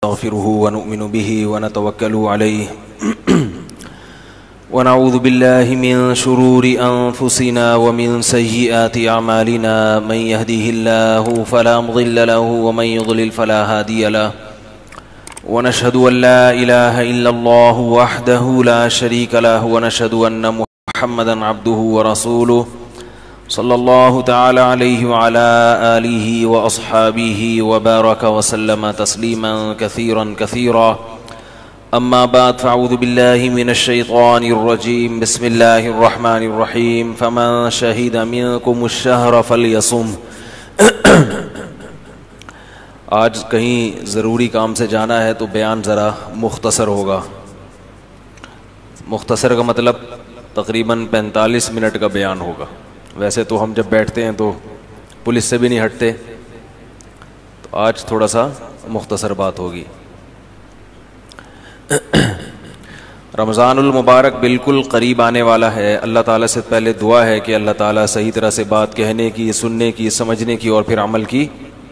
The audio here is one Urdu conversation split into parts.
نستغفره ونؤمن به ونتوكل عليه ونعوذ بالله من شرور أنفسنا ومن سيئات أعمالنا من يهده الله فلا مضل له ومن يضلل فلا هادي له ونشهد أن لا إله إلا الله وحده لا شريك له ونشهد أن محمدا عبده ورسوله صلی اللہ تعالی علیہ وعلى آلہ واصحابہ وبارک وسلم تسلیما کثیرا کثیرا اما بعد فاعوذ باللہ من الشیطان الرجیم بسم اللہ الرحمن الرحیم فمن شہد منکم الشہر فلیصم۔ آج کہیں ضروری کام سے جانا ہے تو بیان ذرا مختصر ہوگا۔ مختصر کا مطلب تقریباً 45 منٹ کا بیان ہوگا۔ ویسے تو ہم جب بیٹھتے ہیں تو پولیس سے بھی نہیں ہٹتے، تو آج تھوڑا سا مختصر بات ہوگی۔ رمضان المبارک بالکل قریب آنے والا ہے۔ اللہ تعالیٰ سے پہلے دعا ہے کہ اللہ تعالیٰ صحیح طرح سے بات کہنے کی، سننے کی، سمجھنے کی اور پھر عمل کی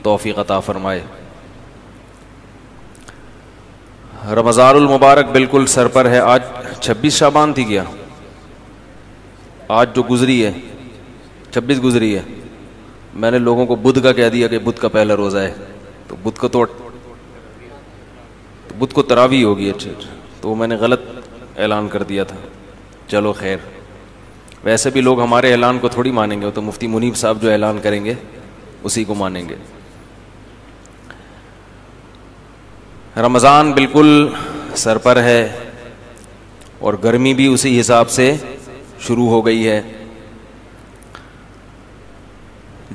توفیق عطا فرمائے۔ رمضان المبارک بالکل سر پر ہے۔ آج 26 شعبان تھی کیا؟ آج جو گزری ہے 26 گزری ہے۔ میں نے لوگوں کو بدھ کا کہہ دیا کہ بدھ کا پہلا روزہ ہے، تو بدھ کو تراویح ہوگی۔ اچھا تو میں نے غلط اعلان کر دیا تھا۔ چلو خیر، ویسے بھی لوگ ہمارے اعلان کو تھوڑی مانیں گے، وہ تو مفتی منیب صاحب جو اعلان کریں گے اسی کو مانیں گے۔ رمضان بالکل سر پر ہے اور گرمی بھی اسی حساب سے شروع ہو گئی ہے۔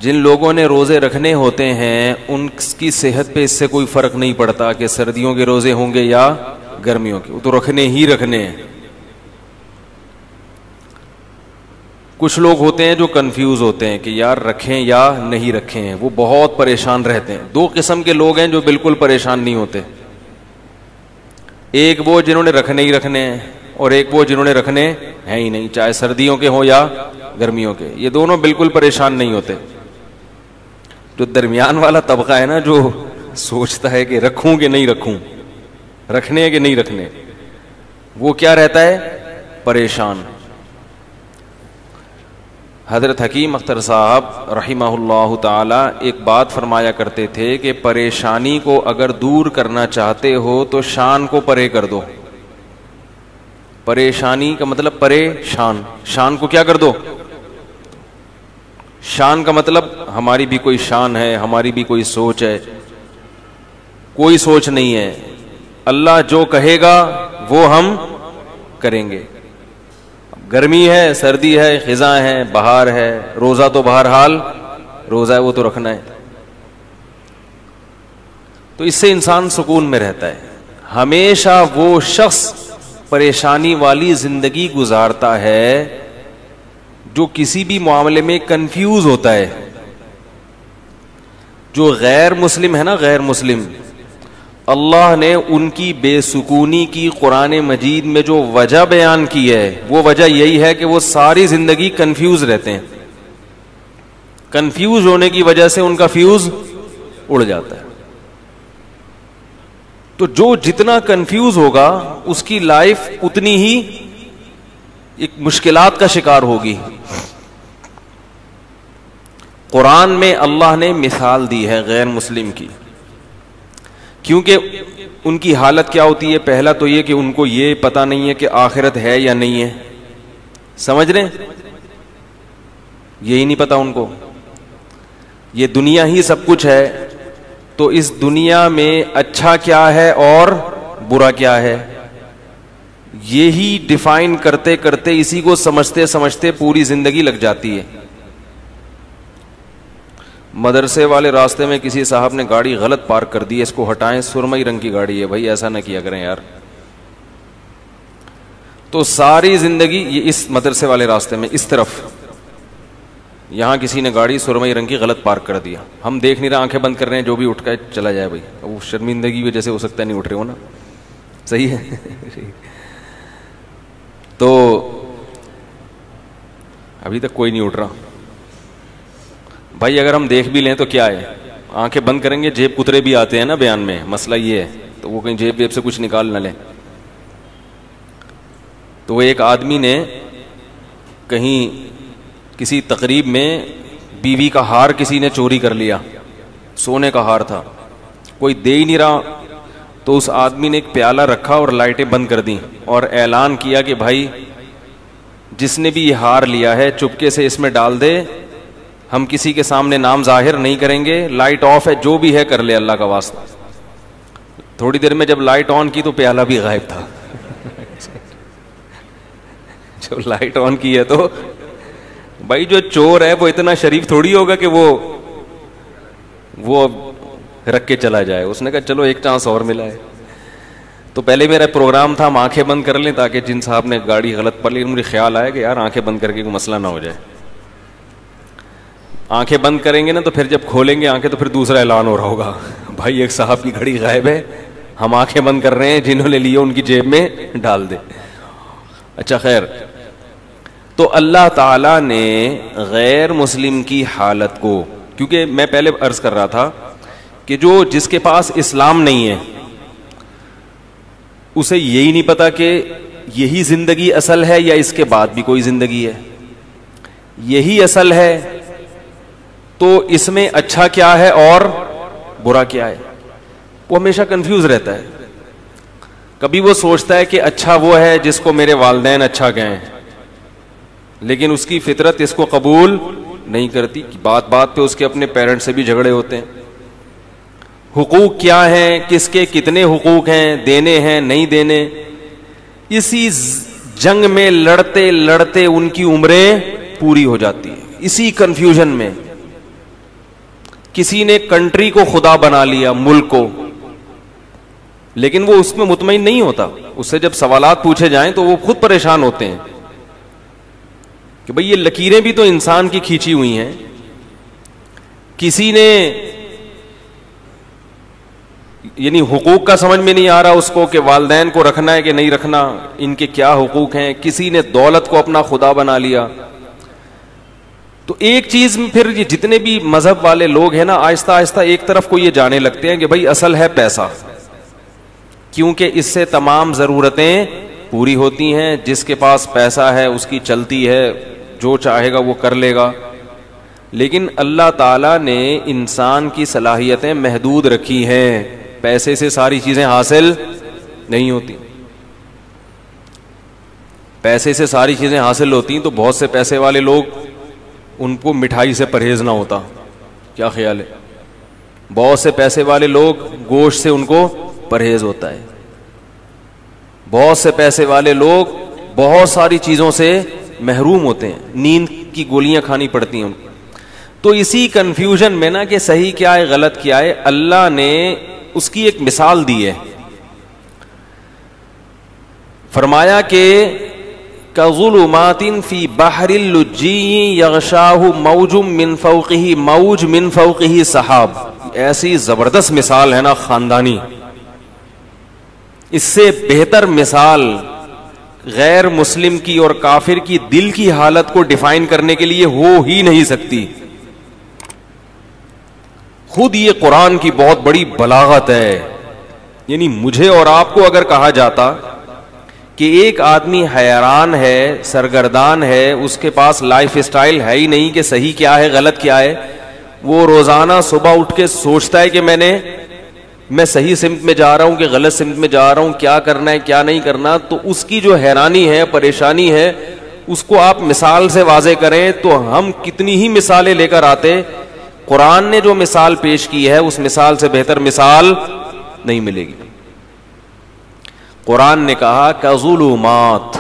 جن لوگوں نے روزے رکھنے ہوتے ہیں ان کی صحت پہ اس سے کوئی فرق نہیں پڑتا کہ سردیوں کے روزے ہوں گے یا گرمیوں کے، وہ تو رکھنے ہی رکھنے ہیں۔ کچھ لوگ ہوتے ہیں جو کنفیوز ہوتے ہیں کہ یار رکھیں یا نہیں رکھیں، وہ بہت پریشان رہتے ہیں۔ دو قسم کے لوگ ہیں جو بالکل پریشان نہیں ہوتے، ایک وہ جنہوں نے رکھنے ہی رکھنے ہیں اور ایک وہ جنہوں نے رکھنے ہیں ہی نہیں، چاہے سردیوں کے ہوں یا گرمیوں کے۔ یہ دونوں بالکل پریشان نہیں ہوتے۔ جو درمیان والا طبقہ ہے نا، جو سوچتا ہے کہ رکھوں کہ نہیں رکھوں، رکھنے کہ نہیں رکھنے، وہ کیا رہتا ہے؟ پریشان۔ حضرت حکیم اختر صاحب رحمہ اللہ تعالی ایک بات فرمایا کرتے تھے کہ پریشانی کو اگر دور کرنا چاہتے ہو تو شان کو پرے کر دو۔ پریشانی کا مطلب پریشان، شان کو کیا کر دو؟ شان کا مطلب ہماری بھی کوئی شان ہے، ہماری بھی کوئی سوچ ہے۔ کوئی سوچ نہیں ہے، اللہ جو کہے گا وہ ہم کریں گے۔ گرمی ہے، سردی ہے، خزاں ہے، بہار ہے، روزہ تو بہرحال روزہ ہے، وہ تو رکھنا ہے۔ تو اس سے انسان سکون میں رہتا ہے۔ ہمیشہ وہ شخص پریشانی والی زندگی گزارتا ہے جو کسی بھی معاملے میں کنفیوز ہوتا ہے۔ جو غیر مسلم ہے نا، غیر مسلم، اللہ نے ان کی بے سکونی کی قرآن مجید میں جو وجہ بیان کی ہے، وہ وجہ یہی ہے کہ وہ ساری زندگی کنفیوز رہتے ہیں۔ کنفیوز ہونے کی وجہ سے ان کا فیوز اڑ جاتا ہے۔ تو جو جتنا کنفیوز ہوگا اس کی لائف اتنی ہی ایک مشکلات کا شکار ہوگی۔ قرآن میں اللہ نے مثال دی ہے غیر مسلم کی، کیونکہ ان کی حالت کیا ہوتی ہے؟ پہلا تو یہ کہ ان کو یہ پتہ نہیں ہے کہ آخرت ہے یا نہیں ہے، سمجھ رہے ہیں؟ یہی نہیں پتا ان کو، یہ دنیا ہی سب کچھ ہے، تو اس دنیا میں اچھا کیا ہے اور برا کیا ہے، یہی ڈیفائن کرتے کرتے اسی کو سمجھتے سمجھتے پوری زندگی لگ جاتی ہے۔ مدرسے والے راستے میں کسی صاحب نے گاڑی غلط پارک کر دی ہے، اس کو ہٹائیں، سرمئی رنگ کی گاڑی ہے، بھائی ایسا نہ کیا کریں یار۔ تو ساری زندگی یہ اس مدرسے والے راستے میں اس طرف، یہاں کسی نے گاڑی سرمئی رنگ کی غلط پارک کر دیا، ہم دیکھ نہیں رہے، آنکھیں بند کر رہے ہیں، جو بھی اٹھ کے چلا جائے بھائی، وہ شرمندگی وجہ سے ہو سکتا ہے نہیں اٹھ رہے ہو نا، صحیح ہے۔ تو ابھی تک کوئی نہیں اٹھ رہا بھائی، اگر ہم دیکھ بھی لیں تو کیا ہے، آنکھیں بند کریں گے، جیب کترے بھی آتے ہیں نا بیان میں، مسئلہ یہ ہے۔ تو وہ کہیں جیب ویب سے کچھ نکال نہ لیں. تو وہ ایک آدمی نے کہیں کسی تقریب میں بیوی کا ہار کسی نے چوری کر لیا, سونے کا ہار تھا, کوئی دے ہی نہیں رہا. تو اس آدمی نے ایک پیالہ رکھا اور لائٹیں بند کر دیں اور اعلان کیا کہ بھائی جس نے بھی یہ ہار لیا ہے چپکے سے اس میں ڈال دے, ہم کسی کے سامنے نام ظاہر نہیں کریں گے, لائٹ آف ہے, جو بھی ہے کر لے اللہ کا واسطہ. تھوڑی دیر میں جب لائٹ آن کی تو پیالہ بھی غائب تھا. جو لائٹ آن کی ہے تو بھائی جو چور ہے وہ اتنا شریف تھوڑی ہوگا کہ وہ رکھ کے چلا جائے. اس نے کہا چلو ایک چانس اور ملا ہے. تو پہلے میرا پروگرام تھا ہم آنکھیں بند کر لیں تاکہ جن صاحب نے گاڑی غلط پڑ لی, مجھے خیال آیا کہ یار آنکھیں بند کر کے کوئی مسئلہ نہ ہو جائے. آنکھیں بند کریں گے نا تو پھر جب کھولیں گے آنکھیں تو پھر دوسرا اعلان ہو رہا ہوگا, بھائی ایک صاحب کی گھڑی غائب ہے, ہم آنکھیں بند کر رہے ہیں, جنہوں نے لیے ان کی جیب میں ڈال دے. اچھا خیر, تو اللہ تعالیٰ نے غیر مسلم کی حالت کو, کیونکہ میں پہلے عرض کر رہا تھا کہ جس کے پاس اسلام نہیں ہے اسے یہی نہیں پتا کہ یہی زندگی اصل ہے یا اس کے بعد بھی کوئی زندگی ہے. یہی اصل ہے تو اس میں اچھا کیا ہے اور برا کیا ہے, وہ ہمیشہ کنفیوز رہتا ہے. کبھی وہ سوچتا ہے کہ اچھا وہ ہے جس کو میرے والدین اچھا کہیں, لیکن اس کی فطرت اس کو قبول نہیں کرتی. بات بات پہ اس کے اپنے پیرنٹ سے بھی جھگڑے ہوتے ہیں. حقوق کیا ہیں, کس کے کتنے حقوق ہیں, دینے ہیں نہیں دینے, اسی جنگ میں لڑتے لڑتے ان کی عمریں پوری ہو جاتی ہیں. اسی کنفیوژن میں کسی نے کنٹری کو خدا بنا لیا, ملک کو, لیکن وہ اس میں مطمئن نہیں ہوتا. اس سے جب سوالات پوچھے جائیں تو وہ خود پریشان ہوتے ہیں کہ بھئی یہ لکیریں بھی تو انسان کی کھینچی ہوئی ہیں. کسی نے یعنی حقوق کا سمجھ میں نہیں آ رہا اس کو کہ والدین کو رکھنا ہے کہ نہیں رکھنا, ان کے کیا حقوق ہیں. کسی نے دولت کو اپنا خدا بنا لیا. تو ایک چیز پھر یہ جتنے بھی مذہب والے لوگ ہیں نا, آہستہ آہستہ ایک طرف کو یہ جانے لگتے ہیں کہ بھئی اصل ہے پیسہ, کیونکہ اس سے تمام ضرورتیں پوری ہوتی ہیں. جس کے پاس پیسہ ہے اس کی چلتی ہے, جو چاہے گا وہ کر لے گا. لیکن اللہ تعالیٰ نے انسان کی صلاحیتیں محدود رکھی ہیں. پیسے سے ساری چیزیں حاصل نہیں ہوتی. پیسے سے ساری چیزیں حاصل ہوتی تو بہت سے پیسے والے لوگ ان کو مٹھائی سے پرہیز نہ ہوتا. کیا خیال ہے؟ بہت سے پیسے والے لوگ گوشت سے ان کو پرہیز ہوتا ہے. بہت سے پیسے والے لوگ بہت ساری چیزوں سے محروم ہوتے ہیں, نیند کی گولیاں کھانی پڑتی ہیں. تو اسی کنفیوژن میں نا کہ صحیح کیا ہے غلط کیا ہے, اللہ نے اس کی ایک مثال دی ہے. فرمایا کہ كَظُلُمَاتٍ فِي بَحْرِ اللُّجِّيِّ يَغْشَاهُ مَوْجٌ مِّن فَوْقِهِ مَوْجٌ مِّن فَوْقِهِ سَحَابٌ. ایسی زبردست مثال ہے نا خاندانی, اس سے بہتر مثال غیر مسلم کی اور کافر کی دل کی حالت کو ڈیفائن کرنے کے لیے ہو ہی نہیں سکتی. خود یہ قرآن کی بہت بڑی بلاغت ہے. یعنی مجھے اور آپ کو اگر کہا جاتا کہ ایک آدمی حیران ہے, سرگردان ہے, اس کے پاس لائف اسٹائل ہے ہی نہیں کہ صحیح کیا ہے غلط کیا ہے, وہ روزانہ صبح اٹھ کے سوچتا ہے کہ میں صحیح سمت میں جا رہا ہوں کہ غلط سمت میں جا رہا ہوں, کیا کرنا ہے کیا نہیں کرنا. تو اس کی جو حیرانی ہے, پریشانی ہے, اس کو آپ مثال سے واضح کریں تو ہم کتنی ہی مثالیں لے کر آتے. قرآن نے جو مثال پیش کی ہے اس مثال سے بہتر مثال نہیں ملے گی. قرآن نے کہا کظلمات,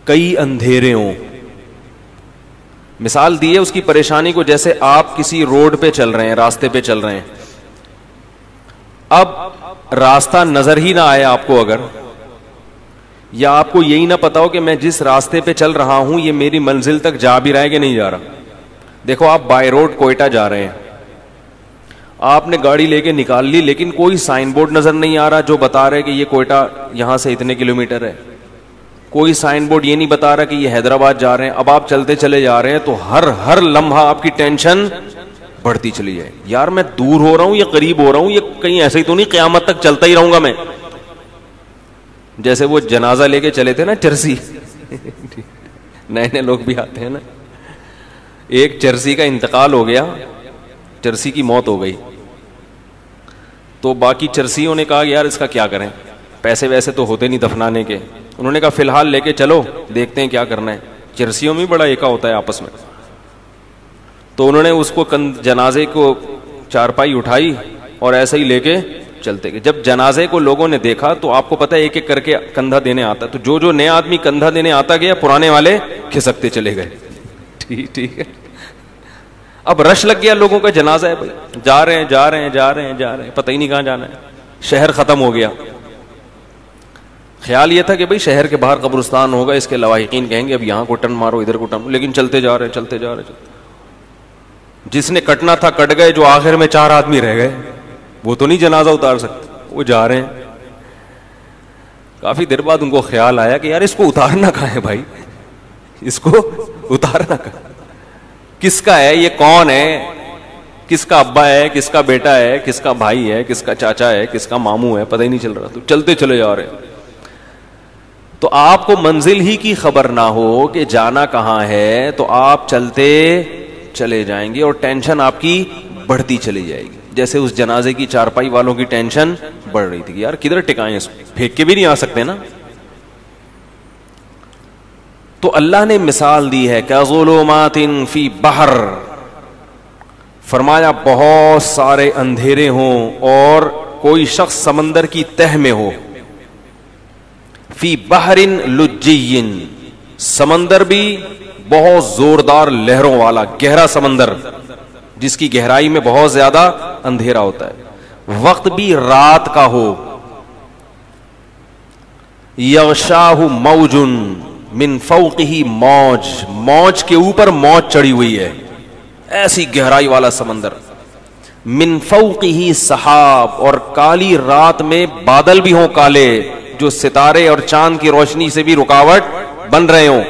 کئی اندھیرے ہوں. مثال دی ہے اس کی پریشانی کو, جیسے آپ کسی روڈ پہ چل رہے ہیں, راستے پہ چل رہے ہیں. اب راستہ نظر ہی نہ آئے آپ کو اگر, یا آپ کو یہی نہ پتا ہو کہ میں جس راستے پہ چل رہا ہوں یہ میری منزل تک جا بھی رہا ہے کہ نہیں جا رہا. دیکھو آپ بائی روڈ کوئٹہ جا رہے ہیں, آپ نے گاڑی لے کے نکال لی, لیکن کوئی سائن بورڈ نظر نہیں آ رہا جو بتا رہے کہ یہ کوئٹہ یہاں سے اتنے کلومیٹر ہے. کوئی سائن بورڈ یہ نہیں بتا رہا کہ یہ حیدرآباد جا رہے ہیں. اب آپ چلتے چلے جا رہے ہیں تو ہر لمحہ آپ کی ٹینشن بڑھتی چلی جائے. یار میں دور ہو رہا ہوں یا قریب ہو رہا ہوں, یہ کہیں ایسے ہی تو نہیں قیامت تک چلتا ہی رہوں گا میں. جیسے وہ جنازہ لے کے چلے تھے نا چرسی, نئے نئے لوگ بھی آتے ہیں نا, ایک چرسی کا انتقال ہو گیا, چرسی کی موت ہو گئی, تو باقی چرسیوں نے کہا یار اس کا کیا کریں, پیسے ویسے تو ہوتے نہیں دفنانے کے. انہوں نے کہا فی الحال لے کے چلو, دیکھتے ہیں کیا کرنا ہے. چرسیوں میں بڑا ایکا ہوتا ہے آپس میں. تو انہوں نے اس کو جنازے کو چارپائی اٹھائی اور ایسے ہی لے کے چلتے گئے. جب جنازے کو لوگوں نے دیکھا تو آپ کو پتہ ہے ایک ایک کر کے کندھا دینے آتا, تو جو نیا آدمی کندھا دینے آتا گیا, پرانے والے کھسکتے چلے گئے. ٹھیک ہے. اب رش لگ گیا لوگوں کا, جنازہ ہے بھائی, جا رہے ہیں, پتہ ہی نہیں کہاں جانا ہے. شہر ختم ہو گیا. خیال یہ تھا کہ بھائی شہر کے باہر قبرستان ہوگا, اس کے لواحقین کہیں گے اب یہاں کو ٹرن مارو, ادھر کو ٹرن, لیکن چلتے جا رہے. جس نے کٹنا تھا کٹ گئے, جو آخر میں 4 آدمی رہ گئے وہ تو نہیں جنازہ اتار سکتے, وہ جا رہے ہیں. کافی دیر بعد ان کو خیال آیا کہ یار اس کو اتارنا کہاں ہے بھائی, اس کو اتارنا کہاں, کس کا ہے یہ, کون ہے, کس کا ابا ہے, کس کا بیٹا ہے, کس کا بھائی ہے, کس کا چاچا ہے, کس کا ماموں ہے, پتہ ہی نہیں چل رہا. تو چلتے چلے جا رہے. تو آپ کو منزل ہی کی خبر نہ ہو کہ جانا کہاں ہے, تو آپ چلتے چلے جائیں گے اور ٹینشن آپ کی بڑھتی چلی جائے گی. جیسے اس جنازے کی چارپائی والوں کی ٹینشن بڑھ رہی تھی کہ یار کدھر ٹکائیں, اس پھینک کے بھی نہیں آ سکتے نا. تو اللہ نے مثال دی ہے کہ ظلمات فی بحر, فرمایا بہت سارے اندھیرے ہوں اور کوئی شخص سمندر کی تہ میں ہو. فی بحر لجی, سمندر بھی بہت زوردار لہروں والا گہرا سمندر جس کی گہرائی میں بہت زیادہ اندھیرا ہوتا ہے. وقت بھی رات کا ہو. یغشاہ موج من فوقہ موج, موج کے اوپر موج چڑھی ہوئی ہے, ایسی گہرائی والا سمندر. من فوقہ سحاب, اور کالی رات میں بادل بھی ہوں کالے جو ستارے اور چاند کی روشنی سے بھی رکاوٹ بن رہے ہوں.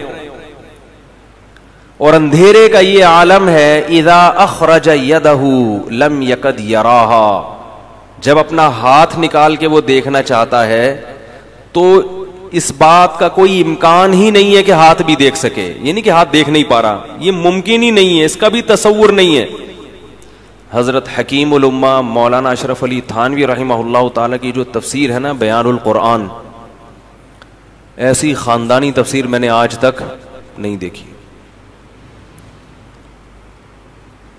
اور اندھیرے کا یہ عالم ہے اذا اخرج یدہ لم یکد یراہا, جب اپنا ہاتھ نکال کے وہ دیکھنا چاہتا ہے تو اس بات کا کوئی امکان ہی نہیں ہے کہ ہاتھ بھی دیکھ سکے. یعنی کہ ہاتھ دیکھ نہیں پا رہا, یہ ممکن ہی نہیں ہے, اس کا بھی تصور نہیں ہے. حضرت حکیم الامہ مولانا اشرف علی تھانوی رحمہ اللہ تعالی کی جو تفسیر ہے نا بیان القرآن, ایسی خاندانی تفسیر میں نے آج تک نہیں دیکھی.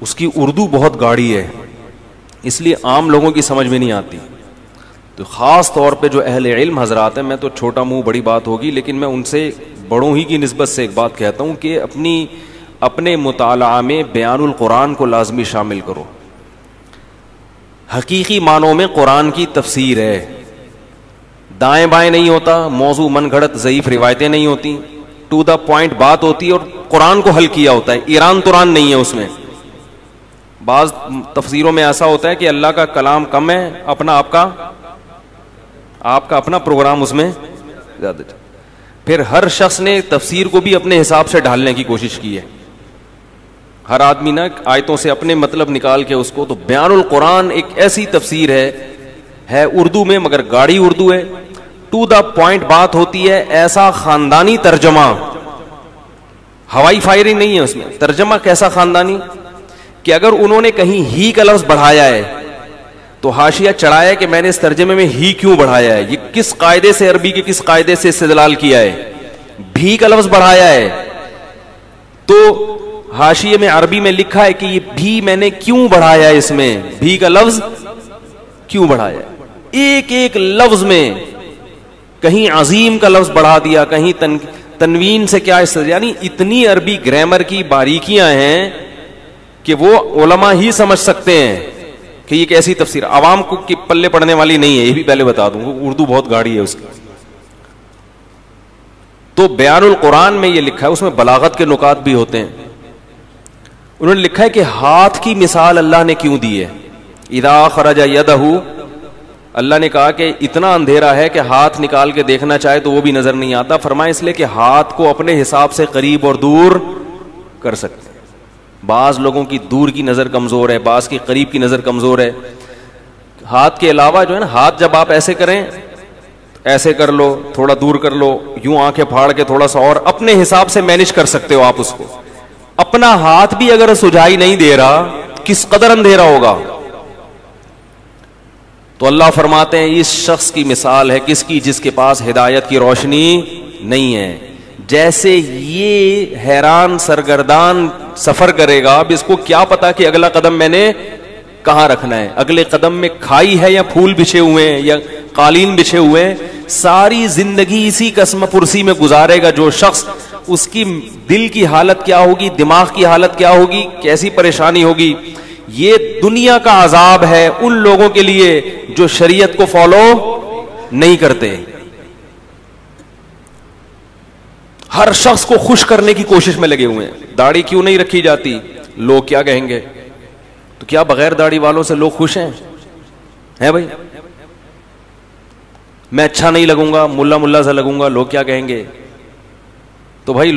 اس کی اردو بہت گاڑی ہے, اس لیے عام لوگوں کی سمجھ میں نہیں آتی. تو خاص طور پہ جو اہل علم حضرات ہیں, میں تو چھوٹا منہ بڑی بات ہوگی, لیکن میں ان سے بڑوں ہی کی نسبت سے ایک بات کہتا ہوں کہ اپنے مطالعہ میں بیان القرآن کو لازمی شامل کرو. حقیقی معنوں میں قرآن کی تفسیر ہے, دائیں بائیں نہیں ہوتا, موضوع من گھڑت ضعیف روایتیں نہیں ہوتی, ٹو دا پوائنٹ بات ہوتی ہے, اور قرآن کو حل کیا ہوتا ہے, ایران تران نہیں ہے اس میں. بعض تفسیروں میں ایسا ہوتا ہے کہ اللہ کا کلام کم ہے, آپ کا اپنا پروگرام اس میں زیادہ. پھر ہر شخص نے تفسیر کو بھی اپنے حساب سے ڈھالنے کی کوشش کی ہے, ہر آدمی نا آیتوں سے اپنے مطلب نکال کے اس کو. تو بیان القرآن ایک ایسی تفسیر ہے اردو میں, مگر گاڑی اردو ہے, ٹو دا پوائنٹ بات ہوتی ہے, ایسا خاندانی ترجمہ, ہوائی فائرنگ نہیں ہے اس میں. ترجمہ کیسا خاندانی کہ اگر انہوں نے کہیں ہی کا لفظ بڑھایا ہے تو حاشیہ چڑھایا ہے کہ میں نے اس ترجمے میں ہی کیوں بڑھایا ہے, یہ کس قاعدے سے, عربی کے کس قاعدے سے استدلال کیا ہے. بھی کا لفظ بڑھایا ہے تو حاشیے میں عربی میں لکھا ہے کہ یہ بھی میں نے کیوں بڑھایا ہے, اس میں بھی کا لفظ کیوں بڑھایا ہے. ایک ایک لفظ میں کہیں عظیم کا لفظ بڑھا دیا, کہیں تنوین سے کیا استدلال, یعنی اتنی عربی گرامر کی باریکیاں ہیں کہ وہ علماء ہی سمجھ سکتے ہیں کہ یہ کیسی تفسیر, عوام کو کی پلے پڑنے والی نہیں ہے. یہ بھی پہلے بتا دوں, اردو بہت گاڑی ہے اس کی. تو بیان القرآن میں یہ لکھا ہے, اس میں بلاغت کے نکات بھی ہوتے ہیں. انہوں نے لکھا ہے کہ ہاتھ کی مثال اللہ نے کیوں دی ہے. اذا خرج یدہ, اللہ نے کہا کہ اتنا اندھیرا ہے کہ ہاتھ نکال کے دیکھنا چاہے تو وہ بھی نظر نہیں آتا. فرمایا اس لیے کہ ہاتھ کو اپنے حساب سے قریب اور دور کر سکتے. بعض لوگوں کی دور کی نظر کمزور ہے, بعض کی قریب کی نظر کمزور ہے. ہاتھ کے علاوہ جو ہے نا, ہاتھ جب آپ ایسے کریں, ایسے کر لو, تھوڑا دور کر لو, یوں آنکھیں پھاڑ کے تھوڑا سا اور اپنے حساب سے مینج کر سکتے ہو آپ اس کو. اپنا ہاتھ بھی اگر سجائی نہیں دے رہا, کس قدر اندھیرا ہوگا. تو اللہ فرماتے ہیں اس شخص کی مثال ہے کس کی, جس کے پاس ہدایت کی روشنی نہیں ہے. جیسے یہ حیران سرگردان سفر کرے گا, اب اس کو کیا پتا کہ اگلا قدم میں نے کہاں رکھنا ہے, اگلے قدم میں کھائی ہے یا پھول بچھے ہوئے ہیں یا قالین بچھے ہوئے ہیں. ساری زندگی اسی قسم پرسی میں گزارے گا جو شخص. اس کی دل کی حالت کیا ہوگی, دماغ کی حالت کیا ہوگی, کیسی پریشانی ہوگی. یہ دنیا کا عذاب ہے ان لوگوں کے لیے جو شریعت کو فالو نہیں کرتے. ہر شخص کو خوش کرنے کی کوشش میں لگے ہوئے ہیں. داڑھی کیوں نہیں رکھی جاتی, لوگ کیا کہیں گے. تو کیا بغیر داڑھی والوں سے لوگ خوش ہیں بھائی؟ میں اچھا نہیں لگوں گا, ملا سا لگوں گا, لوگ کیا کہیں گے. تو بھائی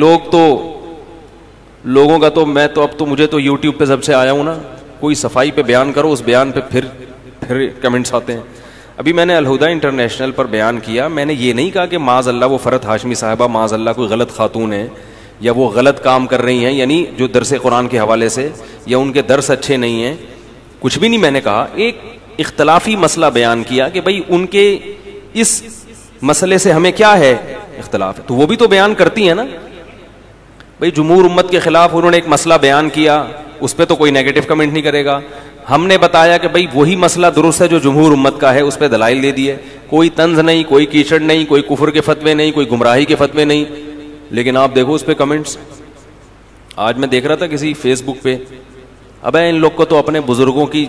لوگوں کا تو میں تو اب تو مجھے تو یوٹیوب پہ سب سے آیا ہوں نا, کوئی صفائی پہ بیان کرو, اس بیان پہ پھر کمنٹس آتے ہیں. ابھی میں نے الہدیٰ انٹرنیشنل پر بیان کیا, میں نے یہ نہیں کہا کہ معاذ اللہ وہ فرحت ہاشمی صاحبہ معاذ اللہ کوئی غلط خاتون ہے یا وہ غلط کام کر رہی ہیں, یعنی جو درس قرآن کے حوالے سے, یا ان کے درس اچھے نہیں ہیں, کچھ بھی نہیں میں نے کہا. ایک اختلافی مسئلہ بیان کیا کہ بھئی ان کے اس مسئلے سے ہمیں کیا ہے اختلاف ہے, تو وہ بھی تو بیان کرتی ہیں نا. بھئی جمہور امت کے خلاف انہوں نے ایک مسئلہ بیان کیا, اس پہ تو کوئی نیگیٹو کمنٹ نہیں کرے گا. ہم نے بتایا کہ بھئی وہی مسئلہ درست ہے جو جمہور امت کا ہے, اس پہ دلائل دے دیے. کوئی طنز نہیں, کوئی کیچڑ نہیں, کوئی کفر کے فتوے نہیں, کوئی گمراہی کے فتوے نہیں. لیکن آپ دیکھو اس پہ کمنٹس. آج میں دیکھ رہا تھا کسی فیس بک پہ, ابے ان لوگ کو تو اپنے بزرگوں کی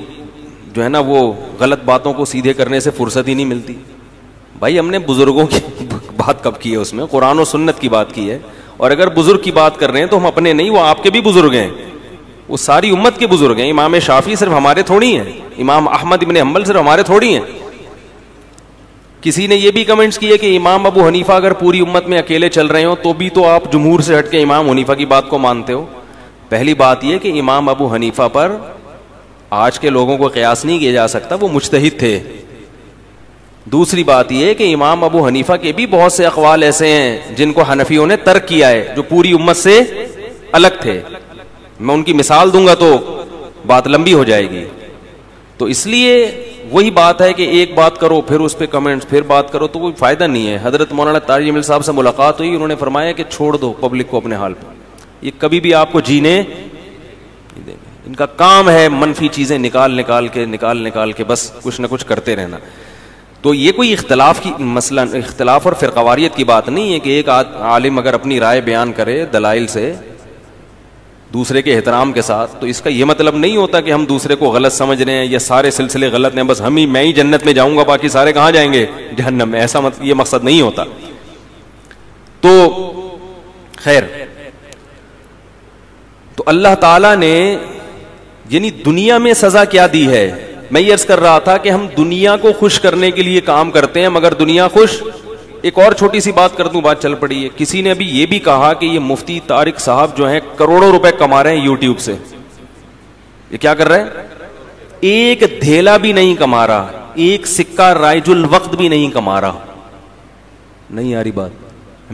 جو ہے نا وہ غلط باتوں کو سیدھے کرنے سے فرصت ہی نہیں ملتی. بھائی ہم نے بزرگوں کی بات کب کی ہے, اس میں قرآن و سنت کی بات کی ہے. اور اگر بزرگ کی بات کر رہے ہیں تو ہم اپنے نہیں, وہ آپ کے بھی بزرگ ہیں, وہ ساری امت کے بزرگ ہیں. امام شافعی صرف ہمارے تھوڑی ہیں, امام احمد ابن حنبل صرف ہمارے تھوڑی ہیں. کسی نے یہ بھی کمنٹس کیے کہ امام ابو حنیفہ اگر پوری امت میں اکیلے چل رہے ہوں تو بھی تو آپ جمہور سے ہٹ کے امام حنیفہ کی بات کو مانتے ہو. پہلی بات یہ کہ امام ابو حنیفہ پر آج کے لوگوں کو قیاس نہیں کیا جا سکتا, وہ مجتہد تھے. دوسری بات یہ کہ امام ابو حنیفہ کے بھی بہت سے اقوال ایسے ہیں جن کو حنفیوں نے ترک کیا ہے, جو پوری امت سے الگ تھے. میں ان کی مثال دوں گا تو بات لمبی ہو جائے گی. تو اس لیے وہی بات ہے کہ ایک بات کرو پھر اس پہ کمنٹس, پھر بات کرو, تو کوئی فائدہ نہیں ہے. حضرت مولانا طارق جمیل صاحب سے ملاقات ہوئی, انہوں نے فرمایا کہ چھوڑ دو پبلک کو اپنے حال پہ, یہ کبھی بھی آپ کو جینے نہیں دیں گے. ان کا کام ہے منفی چیزیں نکال کے بس کچھ نہ کچھ کرتے رہنا. تو یہ کوئی اختلاف کی مسئلہ, اختلاف اور فرقواریت کی بات نہیں ہے کہ ایک عالم اگر اپنی رائے بیان کرے دلائل سے دوسرے کے احترام کے ساتھ, تو اس کا یہ مطلب نہیں ہوتا کہ ہم دوسرے کو غلط سمجھ رہے ہیں یا سارے سلسلے غلط ہیں, بس میں ہی جنت میں جاؤں گا باقی سارے کہاں جائیں گے, جہنم میں. ایسا یہ مقصد نہیں ہوتا. تو خیر, تو اللہ تعالی نے یعنی دنیا میں سزا کیا دی ہے. میں یہ عرض کر رہا تھا کہ ہم دنیا کو خوش کرنے کے لیے کام کرتے ہیں مگر دنیا خوش. ایک اور چھوٹی سی بات کر دوں, بات چل پڑی ہے. کسی نے ابھی یہ بھی کہا کہ یہ مفتی طارق صاحب جو ہیں کروڑوں روپے کما رہے ہیں یوٹیوب سے. یہ کیا کر رہے ہیں؟ ایک دھیلا بھی نہیں کما رہا, ایک سکہ رائج الوقت بھی نہیں کما رہا. نہیں آ رہی بات.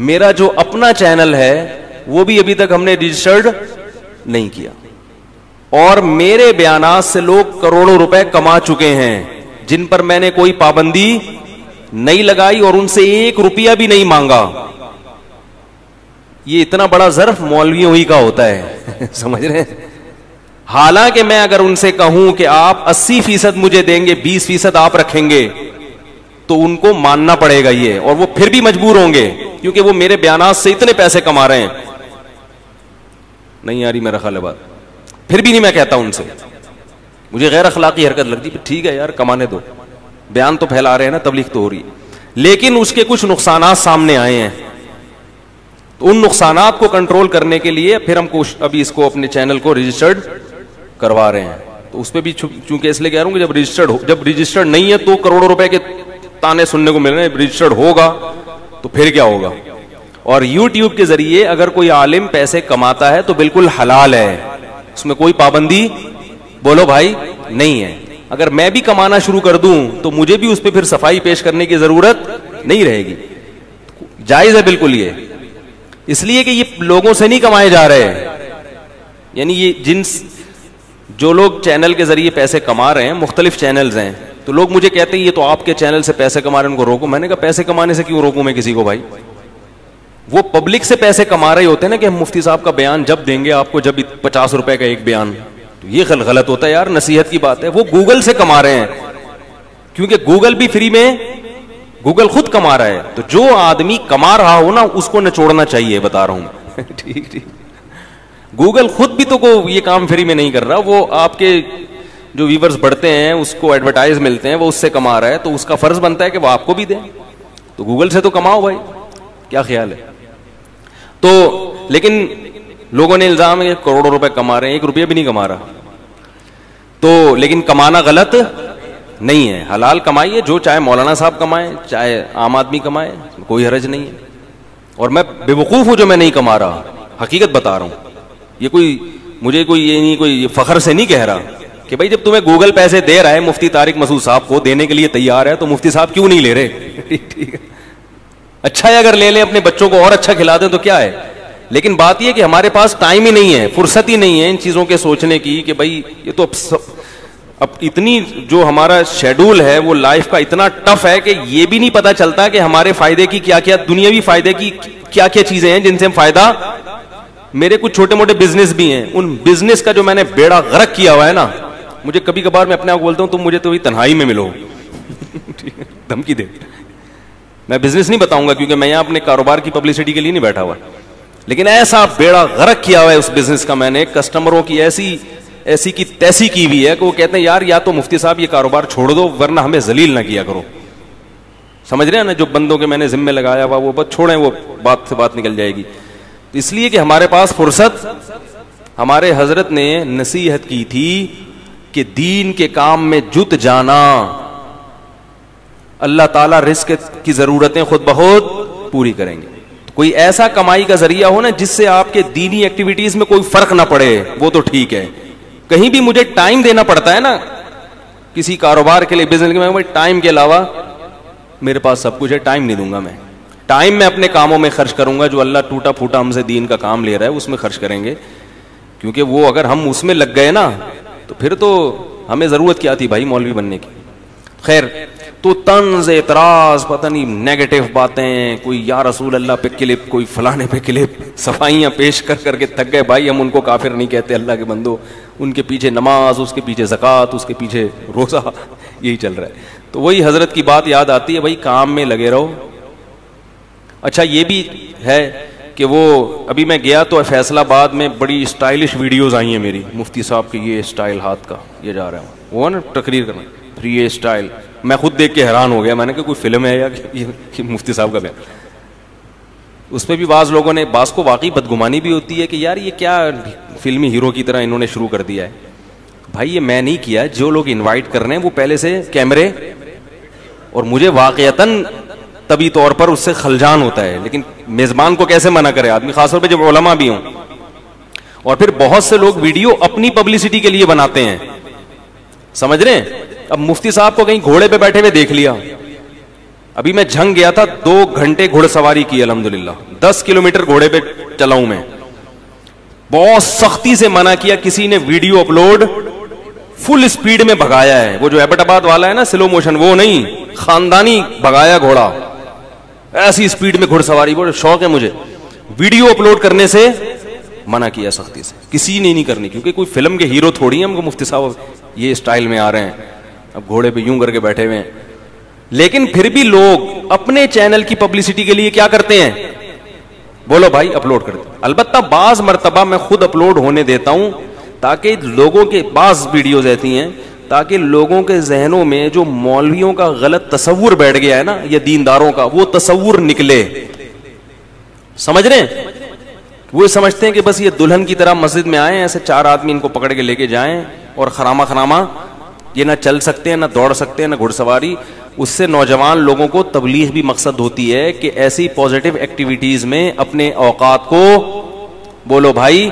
میرا جو اپنا چینل ہے وہ بھی ابھی تک ہم نے رجسٹرڈ نہیں کیا, اور میرے بیانات سے لوگ کروڑوں روپے کما چکے ہیں جن پر میں نے کوئی پابندی نہیں لگائی اور ان سے ایک روپیہ بھی نہیں مانگا. یہ اتنا بڑا ظرف مولویوں ہی کا ہوتا ہے سمجھ رہے ہیں. حالانکہ میں اگر ان سے کہوں کہ آپ 80% مجھے دیں گے, 20% آپ رکھیں گے, تو ان کو ماننا پڑے گا یہ, اور وہ پھر بھی مجبور ہوں گے کیونکہ وہ میرے بیانات سے اتنے پیسے کما رہے ہیں. نہیں آ رہی میرا خیال ہے بات. پھر بھی نہیں میں کہتا ان سے, مجھے غیر اخلاقی حرکت لگتی. ٹھیک ہے یار, کمانے دو, بیان تو پھیلا رہے ہیں نا, تبلیغ تو ہو رہی ہے, لیکن اس کے کچھ نقصانات سامنے آئے ہیں. تو ان نقصانات کو کنٹرول کرنے کے لیے پھر ہم ابھی اس کو اپنے چینل کو رجسٹرڈ کروا رہے ہیں. تو اس پہ بھی چونکہ اس لیے کہہ رہا ہوں کہ جب رجسٹرڈ نہیں ہے تو کروڑوں روپے کے تانے سننے کو مل رہے ہیں. رجسٹرڈ ہوگا تو پھر کیا ہوگا. اور یوٹیوب کے ذریعے اگر کوئی عالم پیسے کماتا ہے تو بالکل حلال ہے, اس میں کوئی پابندی بولو بھائی نہیں ہے. اگر میں بھی کمانا شروع کر دوں تو مجھے بھی اس پہ پھر صفائی پیش کرنے کی ضرورت نہیں رہے گی. جائز ہے بالکل یہ, اس لیے کہ یہ لوگوں سے نہیں کمائے جا رہے ہیں. یعنی یہ جو لوگ چینل کے ذریعے پیسے کما رہے ہیں, مختلف چینلز ہیں, تو لوگ مجھے کہتے ہیں یہ تو آپ کے چینل سے پیسے کما رہے ہیں, ان کو روکو. میں نے کہا پیسے کمانے سے کیوں روکوں میں کسی کو بھائی؟ وہ پبلک سے پیسے کما رہے ہوتے ہیں نا کہ ہم مفتی صاحب کا بیان جب دیں گے آپ کو, جب 50 روپے کا ایک بیان, تو یہ غلط ہوتا ہے یار, نصیحت کی بات ہے. وہ گوگل سے کما رہے ہیں, کیونکہ گوگل بھی فری میں, گوگل خود کما رہا ہے. تو جو آدمی کما رہا ہو نا اس کو نچوڑنا چاہیے, بتا رہا ہوں. ٹھیک ٹھیک. گوگل خود بھی تو یہ کام فری میں نہیں کر رہا, وہ آپ کے جو ویورز بڑھتے ہیں اس کو ایڈورٹائز ملتے ہیں, وہ اس سے کما رہا ہے, تو اس کا فرض بنتا ہے کہ وہ آپ کو بھی دیں. تو گوگل سے تو کماؤ بھائی, کیا خیال ہے؟ تو لیکن لوگوں نے الزام ہے کہ کروڑوں روپے کما رہے ہیں, 1 روپیہ بھی نہیں کما رہا. تو لیکن کمانا غلط نہیں ہے, حلال کمائیے, جو چاہے مولانا صاحب کمائیں چاہے عام آدمی کمائے, کوئی حرج نہیں ہے. اور میں بے وقوف ہوں جو میں نہیں کما رہا, حقیقت بتا رہا ہوں. یہ کوئی مجھے کوئی یہ نہیں, کوئی فخر سے نہیں کہہ رہا کہ بھائی جب تمہیں گوگل پیسے دے رہا ہے, مفتی طارق مسعود صاحب کو دینے کے لیے تیار ہے, تو مفتی صاحب کیوں نہیں لے رہے؟ ٹھیک ہے, اچھا ہے اگر لے لیں, اپنے بچوں کو اور اچھا کھلا دیں تو کیا ہے. لیکن بات یہ کہ ہمارے پاس ٹائم ہی نہیں ہے, فرصت ہی نہیں ہے ان چیزوں کے سوچنے کی کہ بھائی یہ تو اب اتنی جو ہمارا شیڈول ہے وہ لائف کا اتنا ٹف ہے کہ یہ بھی نہیں پتا چلتا کہ ہمارے فائدے کی کیا کیا, دنیاوی فائدے کی کیا کیا چیزیں ہیں جن سے ہم فائدہ. میرے کچھ چھوٹے موٹے بزنس بھی ہیں, ان بزنس کا جو میں نے بیڑا غرق کیا ہوا ہے نا, مجھے کبھی کبھار میں اپنے آپ بولتا ہوں تم مجھے تو تنہائی میں ملو. دھمکی دے, میں بزنس نہیں بتاؤں گا کیونکہ میں یہاں اپنے کاروبار کی پبلسٹی کے لیے نہیں بیٹھا ہوا, لیکن ایسا بیڑا غرق کیا ہوا ہے اس بزنس کا میں نے, کسٹمروں کی ایسی کی تیسی کی ہوئی ہے کہ وہ کہتے ہیں یار یا تو مفتی صاحب یہ کاروبار چھوڑ دو ورنہ ہمیں ذلیل نہ کیا کرو. سمجھ رہے ہیں نا, جو بندوں کے میں نے ذمہ لگایا ہوا وہ بس چھوڑیں, وہ بات سے بات نکل جائے گی. اس لیے کہ ہمارے پاس فرصت, ہمارے حضرت نے نصیحت کی تھی کہ دین کے کام میں جت جانا, اللہ تعالیٰ رزق کی ضرورتیں خود بخود پوری کریں گے. کوئی ایسا کمائی کا ذریعہ ہو نا جس سے آپ کے دینی ایکٹیویٹیز میں کوئی فرق نہ پڑے, وہ تو ٹھیک ہے. کہیں بھی مجھے ٹائم دینا پڑتا ہے نا کسی کاروبار کے لیے, بزنس کے لیے, ٹائم کے علاوہ میرے پاس سب کچھ ہے, ٹائم نہیں دوں گا میں. ٹائم میں اپنے کاموں میں خرچ کروں گا, جو اللہ ٹوٹا پھوٹا ہم سے دین کا کام لے رہا ہے اس میں خرچ کریں گے, کیونکہ وہ اگر ہم اس میں لگ گئے نا تو پھر تو ہمیں ضرورت کیا تھی بھائی مولوی بننے کی. خیر, تو طنز, اعتراض, پتہ نہیں نیگیٹو باتیں, کوئی یا رسول اللہ پہ کلپ, کوئی فلانے پہ کلپ, صفائیاں پیش کر کر کے تھک گئے بھائی. ہم ان کو کافر نہیں کہتے, اللہ کے بندو, ان کے پیچھے نماز, اس کے پیچھے زکوٰۃ, اس کے پیچھے روزہ, یہی چل رہا ہے. تو وہی حضرت کی بات یاد آتی ہے, بھائی کام میں لگے رہو. اچھا یہ بھی ہے کہ وہ ابھی میں گیا تو فیصل آباد میں بڑی اسٹائلش ویڈیوز آئی ہیں میری, مفتی صاحب کی یہ اسٹائل ہاتھ کا, یہ جا رہا ہوں وہ نا تقریر کرنا, پھر یہ اسٹائل, میں خود دیکھ کے حیران ہو گیا. میں نے کہا کوئی فلم ہے یا کہ مفتی صاحب کا بیان. اس پہ بھی بعض لوگوں نے, بعض کو واقعی بدگمانی بھی ہوتی ہے کہ یار یہ کیا فلمی ہیرو کی طرح انہوں نے شروع کر دیا ہے. بھائی یہ میں نہیں کیا, جو لوگ انوائٹ کر رہے ہیں وہ پہلے سے کیمرے, اور مجھے واقعتاً طبی طور پر اس سے خلجان ہوتا ہے, لیکن میزبان کو کیسے منع کرے آدمی, خاص طور پہ جب علماء بھی ہوں. اور پھر بہت سے لوگ ویڈیو اپنی پبلسٹی کے لیے بناتے ہیں, سمجھ رہے ہیں. اب مفتی صاحب کو کہیں گھوڑے پہ بیٹھے ہوئے دیکھ لیا, ابھی میں جھنگ گیا تھا 2 گھنٹے گھوڑ سواری کی الحمدللہ, 10 کلومیٹر گھوڑے پہ چلا ہوں میں. بہت سختی سے منع کیا, کسی نے ویڈیو اپلوڈ فل سپیڈ میں بھگایا ہے, وہ جو ایبٹ آباد والا ہے نا سلو موشن, وہ نہیں, خاندانی بھگایا گھوڑا, ایسی سپیڈ میں گھوڑ سواری, بہت شوق ہے مجھے. ویڈیو اپلوڈ کرنے سے منع کیا سختی سے, کسی نے نہیں کرنی, کیونکہ کوئی فلم کے ہیرو تھوڑی ہیں ہم کو مفتی صاحب یہ اسٹائل میں آ رہے ہیں, اب گھوڑے پہ یوں کر کے بیٹھے ہوئے ہیں. لیکن پھر بھی لوگ اپنے چینل کی پبلسٹی کے لیے کیا کرتے ہیں, بولو بھائی اپلوڈ کر دیں. البتہ بعض مرتبہ میں خود اپلوڈ ہونے دیتا ہوں تاکہ لوگوں کے, بعض ویڈیوز ایسی ہیں تاکہ لوگوں کے ذہنوں میں جو مولویوں کا غلط تصور بیٹھ گیا ہے نا, یا دینداروں کا, وہ تصور نکلے. سمجھ رہے ہیں, وہ سمجھتے ہیں کہ بس یہ دلہن کی طرح مسجد میں آئے, ایسے 4 آدمی ان کو پکڑ کے لے کے جائیں, اور خراما یہ نہ چل سکتے ہیں, نہ دوڑ سکتے ہیں, نہ گھڑ سواری. اس سے نوجوان لوگوں کو تبلیغ بھی مقصد ہوتی ہے کہ ایسی پازیٹیو ایکٹیویٹیز میں اپنے اوقات کو, بولو بھائی,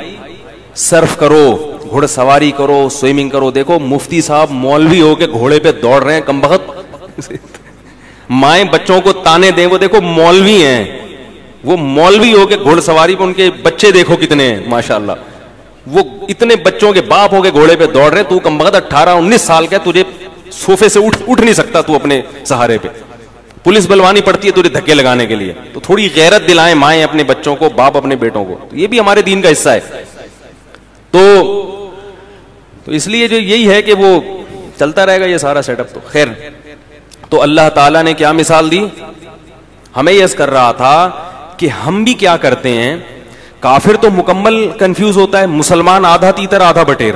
صرف کرو. گھڑ سواری کرو, سوئمنگ کرو. دیکھو مفتی صاحب مولوی ہو کے گھوڑے پہ دوڑ رہے ہیں, کمبخت. مائیں بچوں کو تانے دیں, وہ دیکھو مولوی ہیں, وہ مولوی ہو کے گھوڑ سواری پہ, ان کے بچے دیکھو کتنے ہیں ماشاءاللہ, وہ اتنے بچوں کے باپ ہو کے گھوڑے پہ دوڑ رہے. تو کمبخت 18-19 سال کا, تجھے صوفے سے اٹھ نہیں سکتا تو اپنے سہارے پہ. پولیس بلوانی پڑتی ہے تجھے دھکے لگانے کے لیے. تو تھوڑی غیرت دلائیں مائیں اپنے بچوں کو, باپ اپنے بیٹوں کو. تو یہ بھی ہمارے دین کا حصہ ہے. تو اس لیے جو یہی ہے کہ وہ چلتا رہے گا یہ سارا سیٹ اپ. تو خیر, تو اللہ تعالیٰ نے کیا مثال دی, ہمیں یس کر رہا تھا کہ ہم بھی کیا کرتے ہیں. کافر تو مکمل کنفیوز ہوتا ہے, مسلمان آدھا تیتر آدھا بٹیر.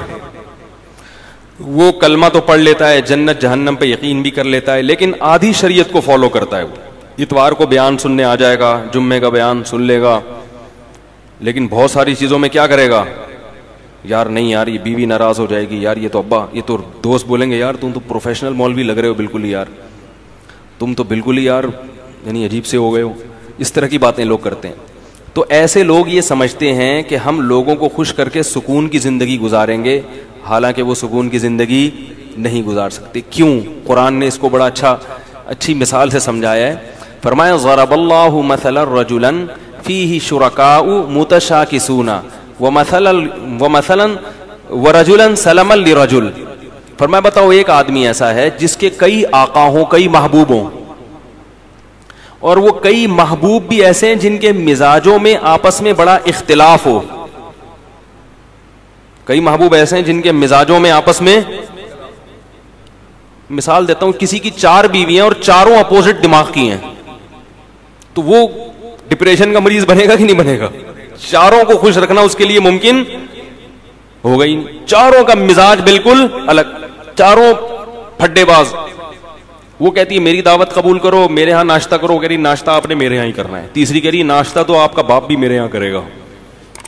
وہ کلمہ تو پڑھ لیتا ہے, جنت جہنم پہ یقین بھی کر لیتا ہے, لیکن آدھی شریعت کو فالو کرتا ہے. وہ اتوار کو بیان سننے آ جائے گا, جمعے کا بیان سن لے گا, لیکن بہت ساری چیزوں میں کیا کرے گا, یار نہیں یار یہ بیوی ناراض ہو جائے گی, یار یہ تو ابا, یہ تو دوست بولیں گے یار تم تو پروفیشنل مولوی لگ رہے ہو بالکل ہی, یار تم تو بالکل ہی یار یعنی عجیب سے ہو گئے ہو. اس طرح کی باتیں لوگ کرتے ہیں. تو ایسے لوگ یہ سمجھتے ہیں کہ ہم لوگوں کو خوش کر کے سکون کی زندگی گزاریں گے, حالانکہ وہ سکون کی زندگی نہیں گزار سکتے. کیوں؟ قرآن نے اس کو بڑا اچھی مثال سے سمجھایا ہے. فرمایا ضرب اللہ مثلا رجلا فیہ شرکاء متشاکسون ومثلا ورجلا سلما لرجل. فرمایا بتاؤ ایک آدمی ایسا ہے جس کے کئی آقا ہوں, کئی محبوب ہوں, اور وہ کئی محبوب بھی ایسے ہیں جن کے مزاجوں میں آپس میں بڑا اختلاف ہو. کئی محبوب ایسے ہیں جن کے مزاجوں میں آپس میں, مثال دیتا ہوں, کسی کی 4 بیویاں اور چاروں اپوزٹ دماغ کی ہیں, تو وہ ڈپریشن کا مریض بنے گا کہ نہیں بنے گا؟ چاروں کو خوش رکھنا اس کے لیے ممکن ہوگا ہی نہیں. چاروں کا مزاج بالکل الگ, چاروں پھڈے باز. وہ کہتی ہے میری دعوت قبول کرو, میرے ہاں ناشتہ کرو. وہ کہہ رہی ناشتہ آپ نے میرے ہاں ہی کرنا ہے. تیسری کہہ رہی ناشتہ تو آپ کا باپ بھی میرے ہاں کرے گا.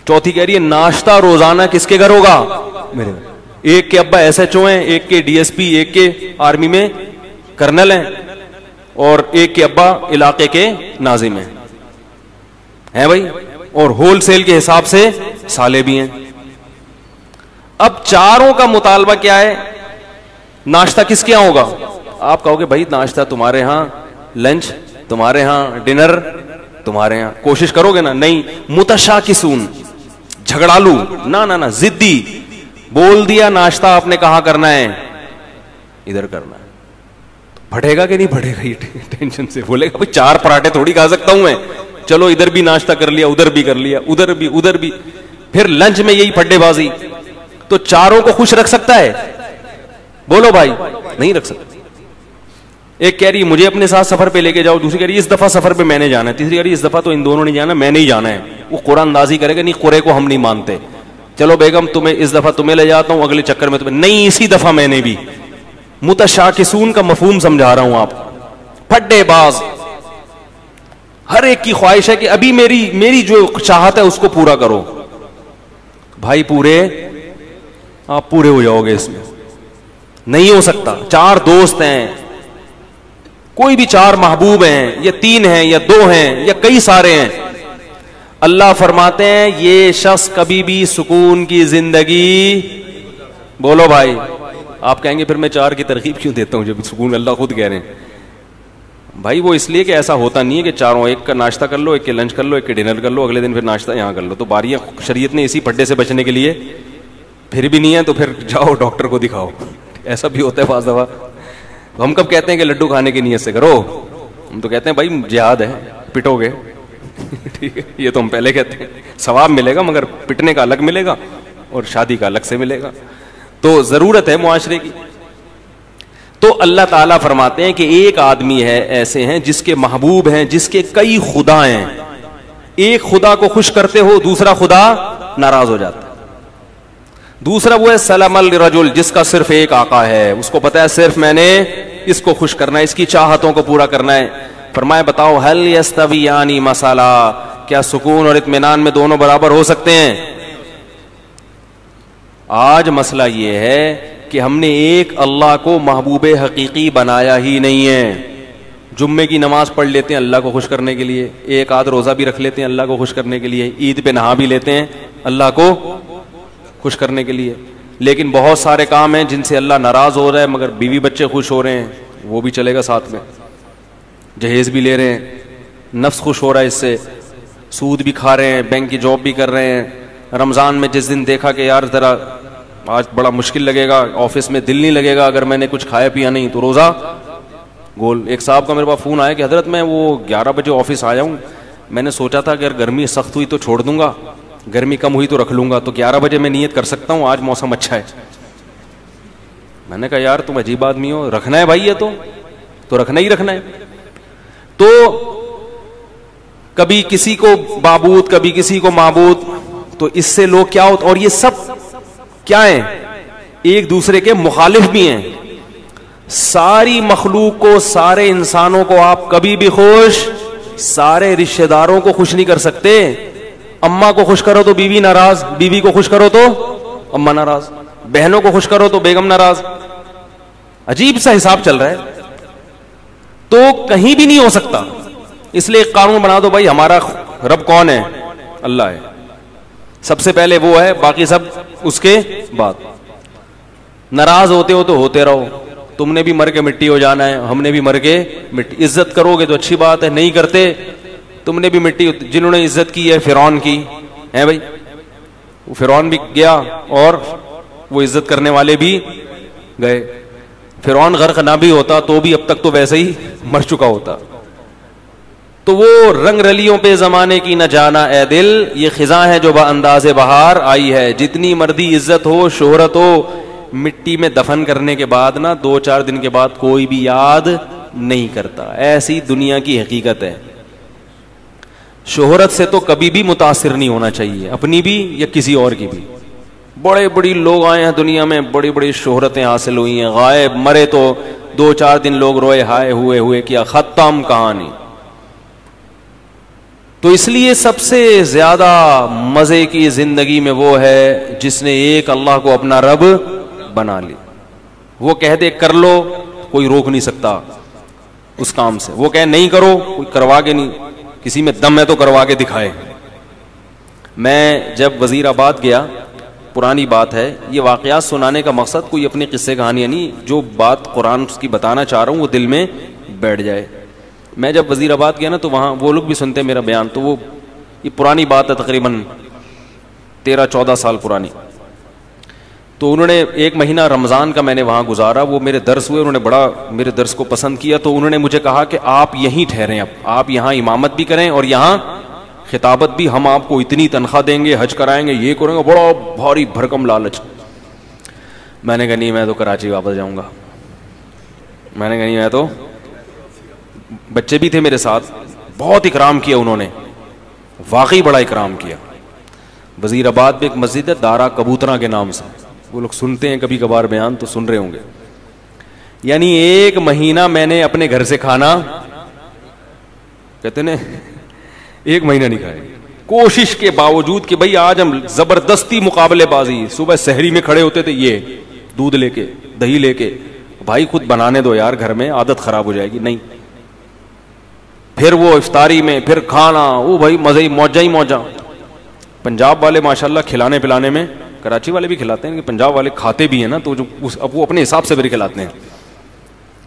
چوتھی کہہ رہی ہے ناشتہ روزانہ کس کے گھر ہوگا؟ میرے گھر. ایک کے ابا ایس ایچ او ہیں, ایک کے ڈی ایس پی, ایک کے آرمی میں کرنل ہیں, اور ایک کے ابا علاقے کے ناظم ہیں بھائی, اور ہول سیل کے حساب سے سالے بھی ہیں. اب چاروں کا مطالبہ کیا ہے, ناشتہ کس کے یہاں ہوگا؟ آپ کہو گے بھائی ناشتہ تمہارے ہاں, لنچ تمہارے ہاں, ڈنر تمہارے ہاں. کوشش کرو گے نا؟ نہیں. متشاکسون, جھگڑالو, نہ ضدی. بول دیا ناشتہ آپ نے کہاں کرنا ہے, ادھر کرنا ہے. پھٹے گا کہ نہیں پھٹے گا؟ یہ ٹینشن سے بولے گا بھائی 4 پراٹھے تھوڑی کھا سکتا ہوں میں, چلو ادھر بھی ناشتہ کر لیا, ادھر بھی کر لیا, ادھر بھی. پھر لنچ میں یہی پھڈے بازی. تو چاروں کو خوش رکھ سکتا ہے؟ بولو بھائی, نہیں رکھ سکتا. ایک کہہ رہی مجھے اپنے ساتھ سفر پہ لے کے جاؤ, دوسری کہہ رہی اس دفعہ سفر پہ میں نے جانا ہے, تیسری کہہ رہی اس دفعہ تو ان دونوں نہیں جانا, میں نہیں جانا ہے. وہ قرآن اندازی کرے گا نہیں, قرے کو ہم نہیں مانتے, چلو بیگم تمہیں اس دفعہ تمہیں لے جاتا ہوں, اگلے چکر میں تمہیں نہیں, اسی دفعہ میں نے بھی. متشاکسون کا مفہوم سمجھا رہا ہوں آپ. پھڈے باز, ہر ایک کی خواہش ہے کہ ابھی میری جو چاہت ہے اس کو پورا کرو. بھائی آپ پورے ہو جاؤ گے, اس میں نہیں ہو سکتا. 4 دوست ہیں, کوئی بھی 4 محبوب ہیں, یا 3 ہیں, یا 2 ہیں, یا کئی سارے ہیں. اللہ فرماتے ہیں یہ شخص کبھی بھی سکون کی زندگی, بولو بھائی. آپ کہیں گے پھر میں 4 کی ترغیب کیوں دیتا ہوں جب سکون اللہ خود کہہ رہے ہیں. بھائی وہ اس لیے کہ ایسا ہوتا نہیں ہے کہ چاروں, ایک کا ناشتہ کر لو, ایک کے لنچ کر لو, ایک کے ڈنر کر لو, اگلے دن پھر ناشتہ یہاں کر لو. تو باریاں شریعت نے اسی پڈے سے بچنے کے لیے, پھر بھی نہیں ہے تو پھر جاؤ ڈاکٹر کو دکھاؤ. ایسا بھی ہوتا ہے بعض دفعہ. ہم کب کہتے ہیں کہ لڈو کھانے کی نیت سے کرو؟ ہم تو کہتے ہیں بھائی جہاد ہے, پٹو گے. ٹھیک ہے, یہ تو ہم پہلے کہتے ہیں. ثواب ملے گا مگر پٹنے کا الگ ملے گا اور شادی کا الگ سے ملے گا. تو ضرورت ہے معاشرے کی. تو اللہ تعالیٰ فرماتے ہیں کہ ایک آدمی ہے ایسے ہیں جس کے محبوب ہیں, جس کے کئی خدا ہیں. ایک خدا کو خوش کرتے ہو, دوسرا خدا ناراض ہو جاتا ہے. دوسرا وہ ہے سلام الرجل, جس کا صرف ایک آقا ہے, اس کو پتا ہے صرف میں نے اس کو خوش کرنا ہے, اس کی چاہتوں کو پورا کرنا ہے. فرمایا بتاؤ هل يستويان مثلا, کیا سکون اور اطمینان میں دونوں برابر ہو سکتے ہیں؟ آج مسئلہ یہ ہے کہ ہم نے ایک اللہ کو محبوب حقیقی بنایا ہی نہیں ہے. جمعے کی نماز پڑھ لیتے ہیں اللہ کو خوش کرنے کے لیے, ایک آدھ روزہ بھی رکھ لیتے ہیں اللہ کو خوش کرنے کے لیے, عید پہ نہا بھی لیتے ہیں اللہ کو خوش کرنے کے لیے, لیکن بہت سارے کام ہیں جن سے اللہ ناراض ہو رہا ہے مگر بیوی بچے خوش ہو رہے ہیں, وہ بھی چلے گا ساتھ میں, جہیز بھی لے رہے ہیں, نفس خوش ہو رہا ہے اس سے, سود بھی کھا رہے ہیں, بینک کی جاب بھی کر رہے ہیں. رمضان میں جس دن دیکھا کہ یار ذرا آج بڑا مشکل لگے گا, آفس میں دل نہیں لگے گا اگر میں نے کچھ کھایا پیا نہیں, تو روزہ گول. ایک صاحب کا میرے پاس فون آیا کہ حضرت میں وہ 11 بجے آفس آیا ہوں, میں نے سوچا تھا کہ اگر گرمی سخت ہوئی تو چھوڑ دوں گا, گرمی کم ہوئی تو رکھ لوں گا, تو 11 بجے میں نیت کر سکتا ہوں, آج موسم اچھا ہے. میں نے کہا یار تم عجیب آدمی ہو, رکھنا ہے بھائی یہ تو رکھنا ہی رکھنا ہے. تو کبھی کسی کو معبود کبھی کسی کو معبود, تو اس سے لوگ کیا ہوتا, اور یہ سب کیا ہیں, ایک دوسرے کے مخالف بھی ہیں. ساری مخلوق کو, سارے انسانوں کو آپ کبھی بھی خوش, سارے رشتہ داروں کو خوش نہیں کر سکتے. اماں کو خوش کرو تو بیوی ناراض, بیوی کو خوش کرو تو اماں ناراض, بہنوں کو خوش کرو تو بیگم ناراض. عجیب سا حساب چل رہا ہے, تو کہیں بھی نہیں ہو سکتا. اس لیے ایک قانون بنا دو, بھائی ہمارا رب کون ہے, اللہ ہے, سب سے پہلے وہ ہے, باقی سب اس کے بعد. ناراض ہوتے ہو تو ہوتے رہو, تم نے بھی مر کے مٹی ہو جانا ہے, ہم نے بھی مر کے مٹی. عزت کرو گے تو اچھی بات ہے, نہیں کرتے تم نے بھی مٹی. جنہوں نے عزت کی ہے فرعون کی ہے بھائی, وہ فرعون بھی گیا اور وہ عزت کرنے والے بھی گئے. فرعون غرق نہ بھی ہوتا تو بھی اب تک تو ویسے ہی مر چکا ہوتا. تو وہ رنگ رلیوں پہ زمانے کی نہ جانا اے دل, یہ خزاں ہے جو بانداز بہار آئی ہے. جتنی مردی عزت ہو شہرت ہو, مٹی میں دفن کرنے کے بعد نا 2-4 دن کے بعد کوئی بھی یاد نہیں کرتا. ایسی دنیا کی حقیقت ہے. شہرت سے تو کبھی بھی متاثر نہیں ہونا چاہیے, اپنی بھی یا کسی اور کی بھی. بڑے بڑی لوگ آئے ہیں دنیا میں, بڑی بڑی شہرتیں حاصل ہوئی ہیں, غائب مرے تو 2-4 دن لوگ روئے ہائے ہوئے کیا ختم کہانی. تو اس لیے سب سے زیادہ مزے کی زندگی میں وہ ہے جس نے ایک اللہ کو اپنا رب بنا لی. وہ کہہ دے کر لو, کوئی روک نہیں سکتا اس کام سے. وہ کہے نہیں کرو, کوئی کروا کے نہیں, کسی میں دم ہے تو کروا کے دکھائے. میں جب وزیر آباد گیا, پرانی بات ہے, یہ واقعات سنانے کا مقصد کوئی اپنی قصے کہانیاں نہیں, جو بات قرآن کی بتانا چاہ رہا ہوں وہ دل میں بیٹھ جائے. میں جب وزیر آباد گیا نا تو وہاں وہ لوگ بھی سنتے میرا بیان, تو وہ یہ پرانی بات ہے, تقریباً 13-14 سال پرانی. تو انہوں نے 1 مہینہ رمضان کا میں نے وہاں گزارا, وہ میرے درس ہوئے, انہوں نے بڑا میرے درس کو پسند کیا. تو انہوں نے مجھے کہا کہ آپ یہیں ٹھہریں, اب آپ یہاں امامت بھی کریں اور یہاں خطابت بھی, ہم آپ کو اتنی تنخواہ دیں گے, حج کرائیں گے, یہ کریں گے. بڑا بھاری بھرکم لالچ. میں نے کہا نہیں, میں تو کراچی واپس جاؤں گا. میں نے کہا نہیں, میں تو, بچے بھی تھے میرے ساتھ, بہت اکرام کیا انہوں نے, واقعی بڑا اکرام کیا. وزیر آباد میں ایک مسجد ہے دارا کبوترا کے نام سے, وہ لوگ سنتے ہیں کبھی کبھار بیان تو سن رہے ہوں گے. یعنی 1 مہینہ میں نے اپنے گھر سے کھانا, کہتے ہیں 1 مہینہ نہیں کھائے, کوشش کے باوجود کہ بھئی آج ہم زبردستی مقابلے بازی. صبح سحری میں کھڑے ہوتے تھے, یہ دودھ لے کے دہی لے کے, بھائی خود بنانے دو یار گھر میں, عادت خراب ہو جائے گی. نہیں, پھر وہ افطاری میں پھر کھانا, وہ بھائی مزے ہی موجہ ہی موجہ. پنجاب والے ماشاءاللہ کھلانے پلانے میں, کراچی والے بھی کھلاتے ہیں, کہ پنجاب والے کھاتے بھی ہیں نا, تو جو اب وہ اپنے حساب سے بھی کھلاتے ہیں.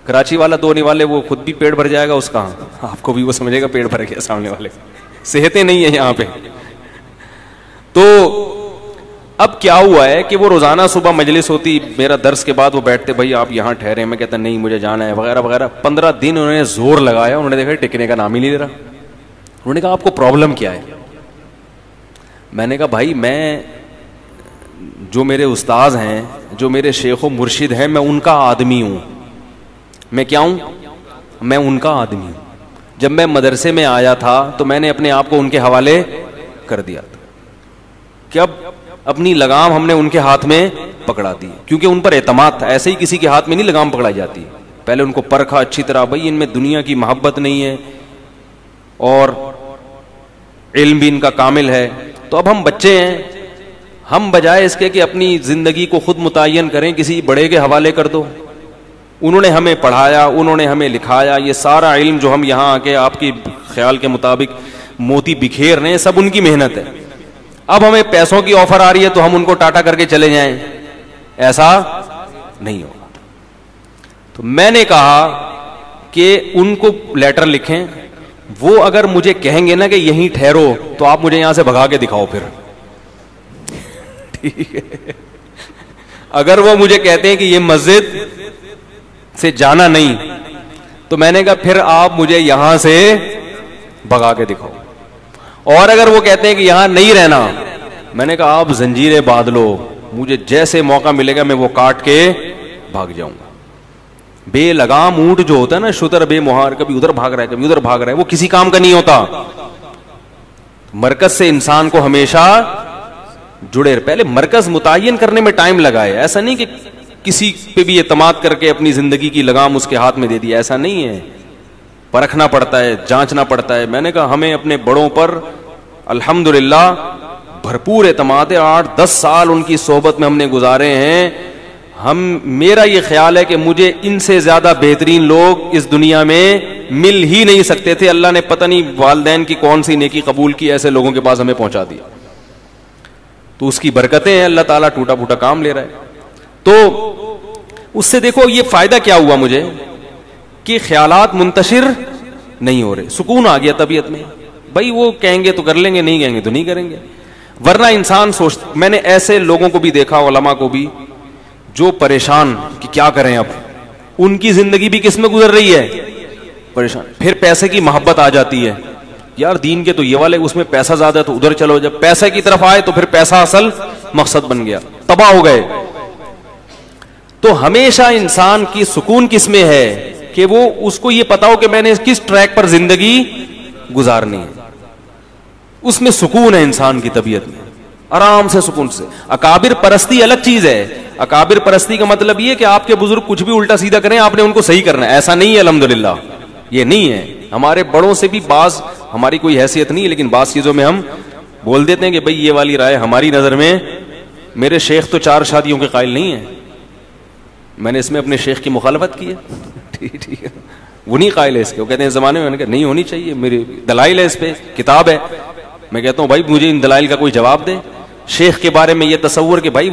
کراچی والا دھونے والے وہ خود بھی پیٹ بھر جائے گا اس کا, آپ کو بھی وہ سمجھے گا پیٹ بھر گیا, سامنے والے صحتیں نہیں ہیں یہاں پہ. تو اب کیا ہوا ہے کہ وہ روزانہ صبح مجلس ہوتی, میرا درس کے بعد وہ بیٹھتے, بھائی آپ یہاں ٹھہرے, میں کہتا نہیں مجھے جانا ہے وغیرہ وغیرہ. 15 دن انہوں نے زور لگایا, انہوں نے دیکھا ٹکنے کا نام ہی نہیں لے رہا. انہوں نے کہا آپ کو پرابلم کیا ہے؟ میں نے کہا بھائی میں, جو میرے استاذ ہیں, جو میرے شیخ و مرشد ہیں, میں ان کا آدمی ہوں. میں کیا ہوں؟ میں ان کا آدمی ہوں. جب میں مدرسے میں آیا تھا تو میں نے اپنے آپ کو ان کے حوالے کر دیا تھا, کہ اب اپنی لگام ہم نے ان کے ہاتھ میں پکڑا دی, کیونکہ ان پر اعتماد تھا. ایسے ہی کسی کے ہاتھ میں نہیں لگام پکڑائی جاتی, پہلے ان کو پرکھا اچھی طرح, بھائی ان میں دنیا کی محبت نہیں ہے اور علم بھی ان کا کامل ہے. تو اب ہم بچے ہیں, ہم بجائے اس کے کہ اپنی زندگی کو خود متعین کریں, کسی بڑے کے حوالے کر دو. انہوں نے ہمیں پڑھایا, انہوں نے ہمیں لکھایا, یہ سارا علم جو ہم یہاں آ کے آپ کی خیال کے مطابق موتی بکھیر رہے ہیں, سب ان کی محنت ہے. اب ہمیں پیسوں کی آفر آ رہی ہے تو ہم ان کو ٹاٹا کر کے چلے جائیں, ایسا نہیں ہوگا. تو میں نے کہا کہ ان کو لیٹر لکھیں, وہ اگر مجھے کہیں گے نا کہ یہیں ٹھہرو تو آپ مجھے یہاں سے بھگا کے دکھاؤ پھر, ٹھیک ہے. اگر وہ مجھے کہتے ہیں کہ یہ مسجد سے جانا نہیں, تو میں نے کہا پھر آپ مجھے یہاں سے بھگا کے دکھاؤ. اور اگر وہ کہتے ہیں کہ یہاں نہیں رہنا, میں نے کہا آپ زنجیریں باندھ لو, مجھے جیسے موقع ملے گا میں وہ کاٹ کے بھاگ جاؤں گا. بے لگام اونٹ جو ہوتا ہے نا, شتر بے مہار, کبھی ادھر بھاگ رہا ہے کبھی ادھر بھاگ رہا ہے, وہ کسی کام کا نہیں ہوتا. مرکز سے انسان کو ہمیشہ جڑے. پہلے مرکز متعین کرنے میں ٹائم لگا ہے, ایسا نہیں کہ کسی پہ بھی اعتماد کر کے اپنی زندگی کی لگام اس کے ہاتھ میں دے دی, ایسا نہیں ہے. پرکھنا پڑتا ہے, جانچنا پڑتا ہے. میں نے کہا ہمیں اپنے بڑوں پر الحمدللہ بھرپور اعتماد ہے. 8-10 سال ان کی صحبت میں ہم نے گزارے ہیں. میرا یہ خیال ہے کہ مجھے ان سے زیادہ بہترین لوگ اس دنیا میں مل ہی نہیں سکتے تھے. اللہ نے پتہ نہیں والدین کی کون سی نیکی قبول کی, ایسے لوگوں کے پاس ہمیں پہنچا دیا. تو اس کی برکتیں ہیں, اللہ تعالیٰ ٹوٹا پھوٹا کام لے رہا ہے. تو اس سے دیکھو یہ فائدہ کیا ہوا مجھے کہ خیالات منتشر نہیں ہو رہے, سکون آ گیا طبیعت میں. بھائی وہ کہیں گے تو کر لیں گے, نہیں کہیں گے تو نہیں کریں گے. ورنہ انسان سوچتا, میں نے ایسے لوگوں کو بھی دیکھا, علماء کو بھی, جو پریشان کہ کیا کریں اب, ان کی زندگی بھی کس میں گزر رہی ہے, پریشان. پھر پیسے کی محبت آ جاتی ہے, یار دین کے تو یہ والے اس میں پیسہ زیادہ ہے تو ادھر چلو. جب پیسے کی طرف آئے تو پھر پیسہ اصل مقصد بن گیا, تباہ ہو گئے. تو ہمیشہ انسان کی سکون کس میں ہے کہ وہ اس کو یہ پتا ہو کہ میں نے کس ٹریک پر زندگی گزارنی ہے. اس میں سکون ہے انسان کی طبیعت میں, آرام سے سکون سے. اکابر پرستی الگ چیز ہے. اکابر پرستی کا مطلب یہ کہ آپ کے بزرگ کچھ بھی الٹا سیدھا کریں آپ نے ان کو صحیح کرنا ہے, ایسا نہیں ہے. الحمدللہ یہ نہیں ہے. ہمارے بڑوں سے بھی بعض, ہماری کوئی حیثیت نہیں, لیکن بعض چیزوں میں ہم بول دیتے ہیں کہ بھئی یہ والی رائے ہماری نظر میں, میرے شیخ تو 4 شادیوں کے قائل نہیں ہیں, میں نے اس میں اپنے شیخ کی مخالفت کی ہے. ٹھیک ہے, وہ نہیں قائل ہے اس کے. وہ کہتے ہیں زمانے میں, میں نے کہا نہیں ہونی چاہیے, میری دلائل ہے, اس پہ کتاب ہے. میں کہتا ہوں بھائی مجھے ان دلائل کا کوئی جواب دے. شیخ کے بارے میں یہ تصور کہ بھائی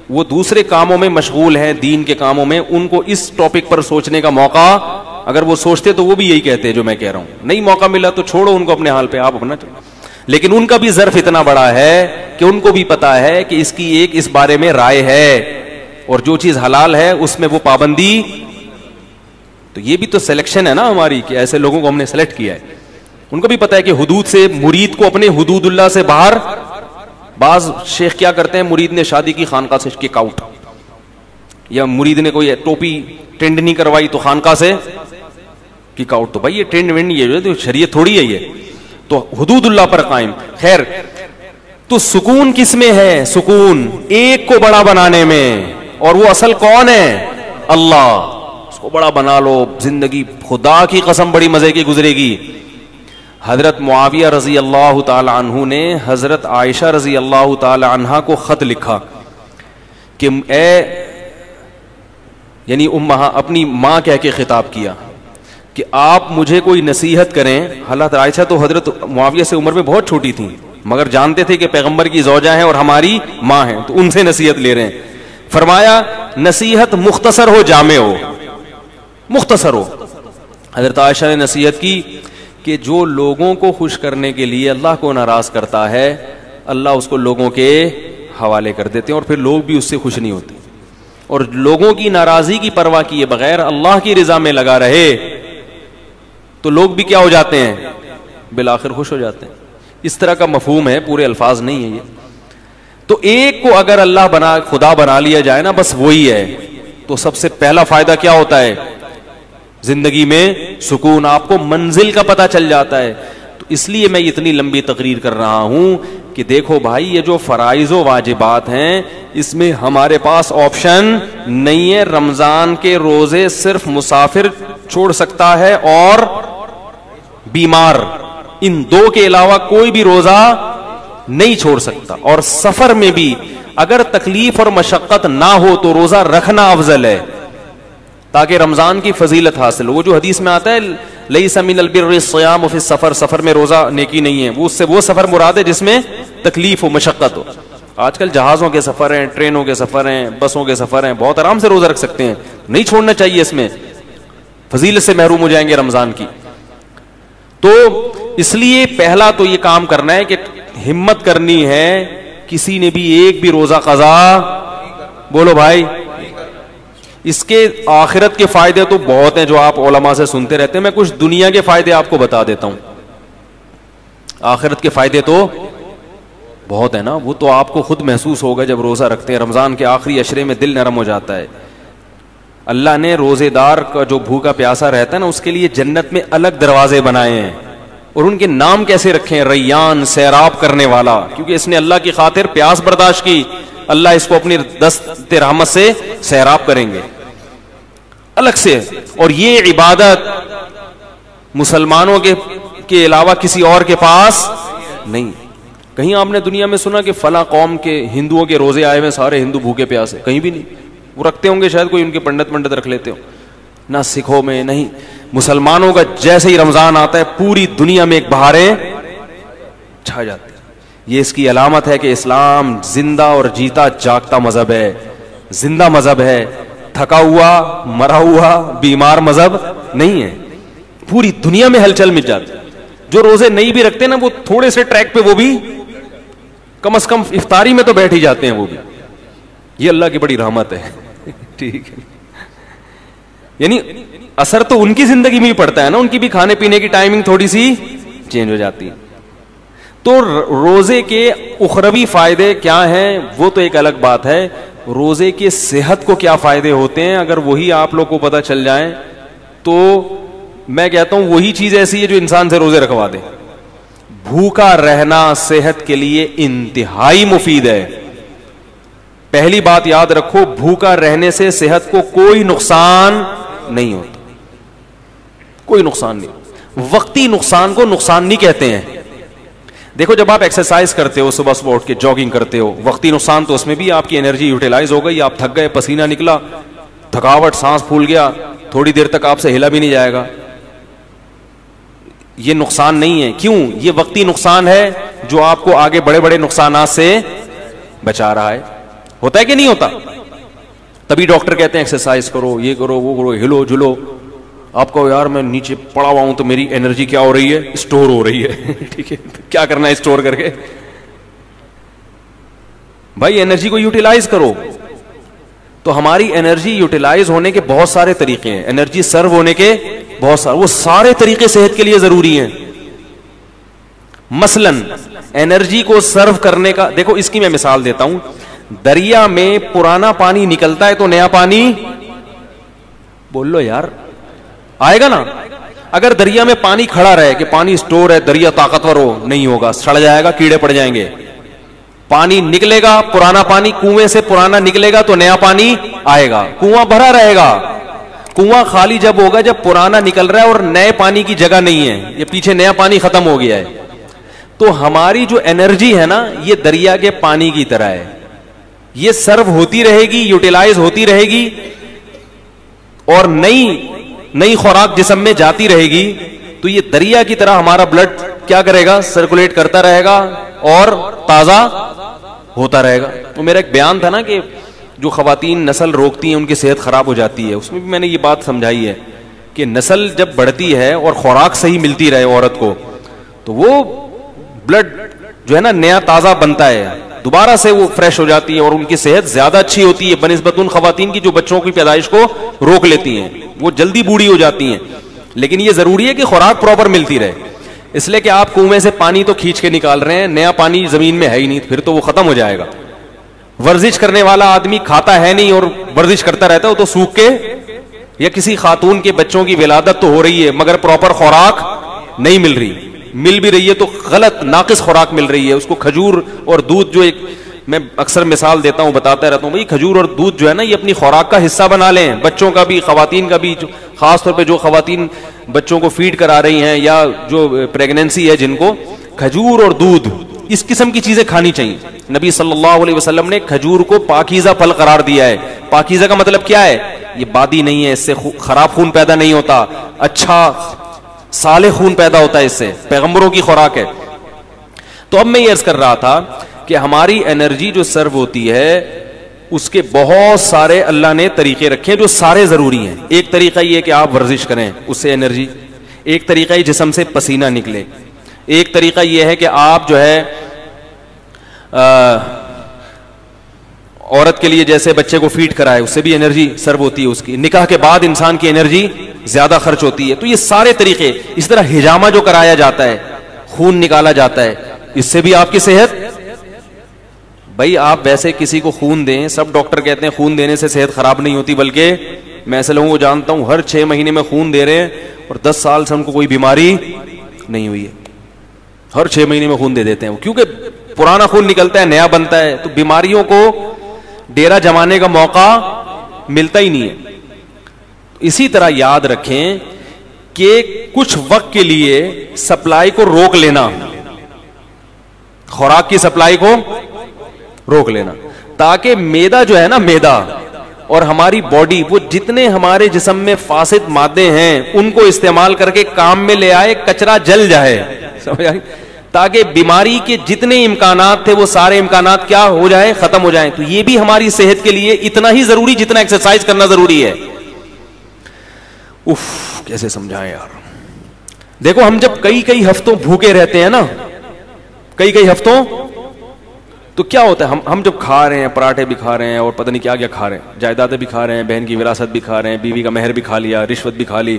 وہ دوسرے کاموں میں مشغول ہیں, دین کے کاموں میں, ان کو اس ٹاپک پر سوچنے کا موقع اگر وہ سوچتے تو وہ بھی یہی کہتے ہیں جو میں کہہ رہا ہوں. نہیں موقع ملا تو چھوڑو ان کو اپنے حال پہ, آپ اپنا چلو. لیکن ان کا بھی ظرف اتنا بڑا ہے کہ ان کو بھی پتا ہے کہ اس کی ایک اس بارے میں رائے ہے, اور جو چیز حلال ہے اس میں وہ پابندی. تو یہ بھی تو سلیکشن ہے نا ہماری, کہ ایسے لوگوں کو ہم نے سلیکٹ کیا ہے. ان کو بھی پتا ہے کہ حدود سے, مرید کو اپنے حدود اللہ سے باہر. بعض شیخ کیا کرتے ہیں, مرید نے شادی کی خانقاہ سے کک آؤٹ, یا مرید نے کوئی ٹوپی ٹرینڈ نہیں کروائی تو خانقاہ سے کک آؤٹ. تو بھائی یہ ٹرینڈ وینڈ یہ شریعت تھوڑی ہے, یہ تو حدود اللہ پر قائم. خیر, تو سکون کس میں ہے؟ سکون ایک کو بڑا بنانے میں, اور وہ اصل کون ہے؟ اللہ. اس کو بڑا بنا لو, زندگی خدا کی قسم بڑی مزے کی گزرے گی. حضرت معاویہ رضی اللہ تعالی عنہ نے حضرت عائشہ رضی اللہ تعالی عنہا کو خط لکھا کہ اے, یعنی اپنی ماں کہہ کے خطاب کیا کہ آپ مجھے کوئی نصیحت کریں. حضرت عائشہ تو حضرت معاویہ سے عمر میں بہت چھوٹی تھیں, مگر جانتے تھے کہ پیغمبر کی زوجہ ہیں اور ہماری ماں ہیں, تو ان سے نصیحت لے رہے ہیں. فرمایا نصیحت مختصر ہو, جامع ہو, مختصر ہو. حضرت عائشہ نے نصیحت کی کہ جو لوگوں کو خوش کرنے کے لیے اللہ کو ناراض کرتا ہے, اللہ اس کو لوگوں کے حوالے کر دیتے ہیں, اور پھر لوگ بھی اس سے خوش نہیں ہوتے. اور لوگوں کی ناراضی کی پرواہ کیے بغیر اللہ کی رضا میں لگا رہے تو لوگ بھی کیا ہو جاتے ہیں, بالآخر خوش ہو جاتے ہیں. اس طرح کا مفہوم ہے, پورے الفاظ نہیں ہے یہ. تو ایک کو اگر اللہ خدا بنا لیا جائے نا, بس وہی ہے, تو سب سے پہلا فائدہ کیا ہوتا ہے زندگی میں؟ سکون. آپ کو منزل کا پتہ چل جاتا ہے. تو اس لیے میں اتنی لمبی تقریر کر رہا ہوں کہ دیکھو بھائی, یہ جو فرائض و واجبات ہیں اس میں ہمارے پاس آپشن نہیں ہے. رمضان کے روزے صرف مسافر چھوڑ سکتا ہے اور بیمار, ان 2 کے علاوہ کوئی بھی روزہ نہیں چھوڑ سکتا. اور سفر میں بھی اگر تکلیف اور مشقت نہ ہو تو روزہ رکھنا افضل ہے تاکہ رمضان کی فضیلت حاصل ہو. وہ جو حدیث میں آتا ہے لیس من البر الصیام فی السفر, سفر میں روزہ نیکی نہیں ہے, وہ اس سے وہ سفر مراد ہے جس میں تکلیف ہو, مشقت ہو. آج کل جہازوں کے سفر ہیں, ٹرینوں کے سفر ہیں, بسوں کے سفر ہیں, بہت آرام سے روزہ رکھ سکتے ہیں, نہیں چھوڑنا چاہیے, اس میں فضیلت سے محروم ہو جائیں گے رمضان کی. تو اس لیے پہلا تو یہ کام کرنا ہے کہ ہمت کرنی ہے, کسی نے بھی ایک بھی روزہ قضا, بولو بھائی, اس کے آخرت کے فائدے تو بہت ہیں جو آپ علماء سے سنتے رہتے ہیں. میں کچھ دنیا کے فائدے آپ کو بتا دیتا ہوں. آخرت کے فائدے تو بہت ہے نا, وہ تو آپ کو خود محسوس ہوگا جب روزہ رکھتے ہیں. رمضان کے آخری عشرے میں دل نرم ہو جاتا ہے. اللہ نے روزے دار کا جو بھوکا پیاسا رہتا ہے نا, اس کے لیے جنت میں الگ دروازے بنائے ہیں, اور ان کے نام کیسے رکھے ہیں؟ ریان, سیراب کرنے والا, کیونکہ اس نے اللہ کی خاطر پیاس برداشت کی. اللہ اس کو اپنی دست رحمت سے سیراب کریں گے الگ سے. اور یہ عبادت مسلمانوں کے علاوہ کسی اور کے پاس نہیں. کہیں آپ نے دنیا میں سنا کہ فلاں قوم کے ہندوؤں کے روزے آئے ہوئے, سارے ہندو بھوکے پیاسے؟ کہیں بھی نہیں. وہ رکھتے ہوں گے شاید, کوئی ان کے پنڈت رکھ لیتے ہو, نہ سکھوں میں نہیں. مسلمانوں کا جیسے ہی رمضان آتا ہے پوری دنیا میں ایک بہاریں چھا جاتی ہیں. یہ اس کی علامت ہے کہ اسلام زندہ اور جیتا جاگتا مذہب ہے, زندہ مذہب ہے, تھکا ہوا مرا ہوا بیمار مذہب نہیں ہے. پوری دنیا میں ہلچل مچ جاتی. جو روزے نہیں بھی رکھتے نا, وہ تھوڑے سے ٹریک پہ وہ بھی کم از کم افطاری میں تو بیٹھ ہی جاتے ہیں وہ بھی. یہ اللہ کی بڑی رحمت ہے. ٹھیک ہے, یعنی اثر تو ان کی زندگی میں ہی پڑتا ہے نا, ان کی بھی کھانے پینے کی ٹائمنگ تھوڑی سی چینج ہو جاتی ہے. تو روزے کے اخروی فائدے کیا ہیں وہ تو ایک الگ بات ہے. روزے کے صحت کو کیا فائدے ہوتے ہیں, اگر وہی آپ لوگ کو پتہ چل جائیں تو میں کہتا ہوں وہی چیز ایسی ہے جو انسان سے روزے رکھوا دے. بھوکا رہنا صحت کے لیے انتہائی مفید ہے. پہلی بات یاد رکھو, بھوکا رہنے سے صحت کو کوئی نقصان نہیں ہوتا, کوئی نقصان نہیں. وقتی نقصان کو نقصان نہیں کہتے ہیں. دیکھو جب آپ ایکسرسائز کرتے ہو, صبح صبح اٹھ کے جاگنگ کرتے ہو, وقتی نقصان تو اس میں بھی آپ کی انرجی یوٹیلائز ہو گئی, آپ تھک گئے, پسینہ نکلا, تھکاوٹ, سانس پھول گیا, تھوڑی دیر تک آپ سے ہلا بھی نہیں جائے گا. یہ نقصان نہیں ہے. کیوں؟ یہ وقتی نقصان ہے جو آپ کو آگے بڑے بڑے نقصانات سے بچا رہا ہے. ہوتا ہے کہ نہیں ہوتا؟ تبھی ڈاکٹر کہتے ہیں ایکسرسائز کرو, یہ کرو, وہ کرو, ہلو جلو. آپ کو یار میں نیچے پڑا ہوا ہوں تو میری انرجی کیا ہو رہی ہے؟ اسٹور ہو رہی ہے. ٹھیک ہے, کیا کرنا ہے اسٹور کر کے؟ بھائی انرجی کو یوٹیلائز کرو. تو ہماری انرجی یوٹیلائز ہونے کے بہت سارے طریقے ہیں, انرجی سرو ہونے کے بہت سارے, وہ سارے طریقے صحت کے لیے ضروری ہیں. مثلاً انرجی کو سرو کرنے کا, دیکھو اس کی میں مثال دیتا ہوں. دریا میں پرانا پانی نکلتا ہے تو نیا پانی, بول لو یار, آئے گا نا. اگر دریا میں پانی کھڑا رہے کہ پانی اسٹور ہے, دریا طاقتور ہو, نہیں ہوگا, سڑ جائے گا, کیڑے پڑ جائیں گے. پانی نکلے گا, پرانا پانی کنویں سے پرانا نکلے گا تو نیا پانی آئے گا. کنواں بھرا رہے گا. کنواں خالی جب ہوگا جب پرانا نکل رہا ہے اور نئے پانی کی جگہ نہیں ہے, یہ پیچھے نیا پانی ختم ہو گیا ہے. تو ہماری جو انرجی ہے نا, یہ دریا کے پانی کی طرح ہے, یہ سرو ہوتی رہے گی, یوٹیلائز ہوتی رہے گی, اور نئی خوراک جسم میں جاتی رہے گی. تو یہ دریا کی طرح ہمارا بلڈ کیا کرے گا؟ سرکولیٹ کرتا رہے گا اور تازہ ہوتا رہے گا. تو میرا ایک بیان تھا نا کہ جو خواتین نسل روکتی ہیں ان کی صحت خراب ہو جاتی ہے, اس میں بھی میں نے یہ بات سمجھائی ہے کہ نسل جب بڑھتی ہے اور خوراک صحیح ملتی رہے عورت کو, تو وہ بلڈ جو ہے نا نیا تازہ بنتا ہے, دوبارہ سے وہ فریش ہو جاتی ہے اور ان کی صحت زیادہ اچھی ہوتی ہے بنسبت ان خواتین کی جو بچوں کی پیدائش کو روک لیتی ہیں. وہ جلدی بوڑھی ہو جاتی ہیں. لیکن یہ ضروری ہے کہ خوراک پراپر ملتی رہے, اس لیے کہ آپ کنویں سے پانی تو کھینچ کے نکال رہے ہیں, نیا پانی زمین میں ہے ہی نہیں, پھر تو وہ ختم ہو جائے گا. ورزش کرنے والا آدمی کھاتا ہے نہیں اور ورزش کرتا رہتا ہے, وہ تو سوکھ کے, یا کسی خاتون کے بچوں کی ولادت تو ہو رہی ہے مگر پراپر خوراک نہیں مل رہی, مل بھی رہی ہے تو غلط ناقص خوراک مل رہی ہے. اس کو کھجور اور دودھ, جو ایک میں اکثر مثال دیتا ہوں, بتاتا رہتا ہوں, بھائی کھجور اور دودھ جو ہے نا یہ اپنی خوراک کا حصہ بنا لیں, بچوں کا بھی, خواتین کا بھی, خاص طور پہ جو خواتین بچوں کو فیڈ کرا رہی ہیں یا جو پریگنینسی ہے جن کو, کھجور اور دودھ اس قسم کی چیزیں کھانی چاہیے. نبی صلی اللہ علیہ وسلم نے کھجور کو پاکیزہ پھل قرار دیا ہے. پاکیزہ کا مطلب کیا ہے؟ یہ بادی نہیں ہے, اس سے خراب خون پیدا نہیں ہوتا, اچھا صالح خون پیدا ہوتا ہے اس سے, پیغمبروں کی خوراک ہے. تو اب میں یہ عرض کر رہا تھا کہ ہماری انرجی جو سرو ہوتی ہے اس کے بہت سارے اللہ نے طریقے رکھے جو سارے ضروری ہیں. ایک طریقہ یہ کہ آپ ورزش کریں, اس سے انرجی. ایک طریقہ یہ جسم سے پسینہ نکلے. ایک طریقہ یہ ہے کہ آپ جو ہے عورت کے لیے جیسے بچے کو فیڈ کرائے, اس سے بھی انرجی سرو ہوتی ہے اس کی. نکاح کے بعد انسان کی انرجی زیادہ خرچ ہوتی ہے. تو یہ سارے طریقے. اس طرح ہجامہ جو کرایا جاتا ہے, خون نکالا جاتا ہے, اس سے بھی آپ کی صحت. بھائی آپ ویسے کسی کو خون دیں, سب ڈاکٹر کہتے ہیں خون دینے سے صحت خراب نہیں ہوتی, بلکہ میں ایسے لوگوں کو جانتا ہوں ہر 6 مہینے میں خون دے رہے ہیں اور 10 سال سے ان کو کوئی بیماری نہیں ہوئی ہے. ہر 6 مہینے میں خون دے دیتے ہیں, کیونکہ پرانا خون نکلتا ہے, نیا بنتا ہے, تو بیماریوں کو ڈیرا جمانے کا موقع ملتا ہی نہیں ہے. اسی طرح یاد رکھیں کہ کچھ وقت کے لیے سپلائی کو روک لینا, خوراک کی سپلائی کو روک لینا, تاکہ میدا جو ہے نا, میدا اور ہماری باڈی, وہ جتنے ہمارے جسم میں فاسد مادے ہیں ان کو استعمال کر کے کام میں لے آئے, کچرا جل جائے, سمجھ آئی, تاکہ بیماری کے جتنے امکانات تھے وہ سارے امکانات کیا ہو جائے, ختم ہو جائیں. تو یہ بھی ہماری صحت کے لیے اتنا ہی ضروری جتنا ایکسرسائز کرنا ضروری ہے. کیسے سمجھائیں یار. دیکھو ہم جب کئی ہفتوں بھوکے رہتے ہیں نا, کئی ہفتوں, تو کیا ہوتا ہے, ہم جب کھا رہے ہیں, پراٹھے بھی کھا رہے ہیں اور پتہ نہیں کیا کیا کھا رہے ہیں, جائیدادیں بھی کھا رہے ہیں, بہن کی وراثت بھی کھا رہے ہیں, بیوی کا مہر بھی کھا لیا, رشوت بھی کھا لی,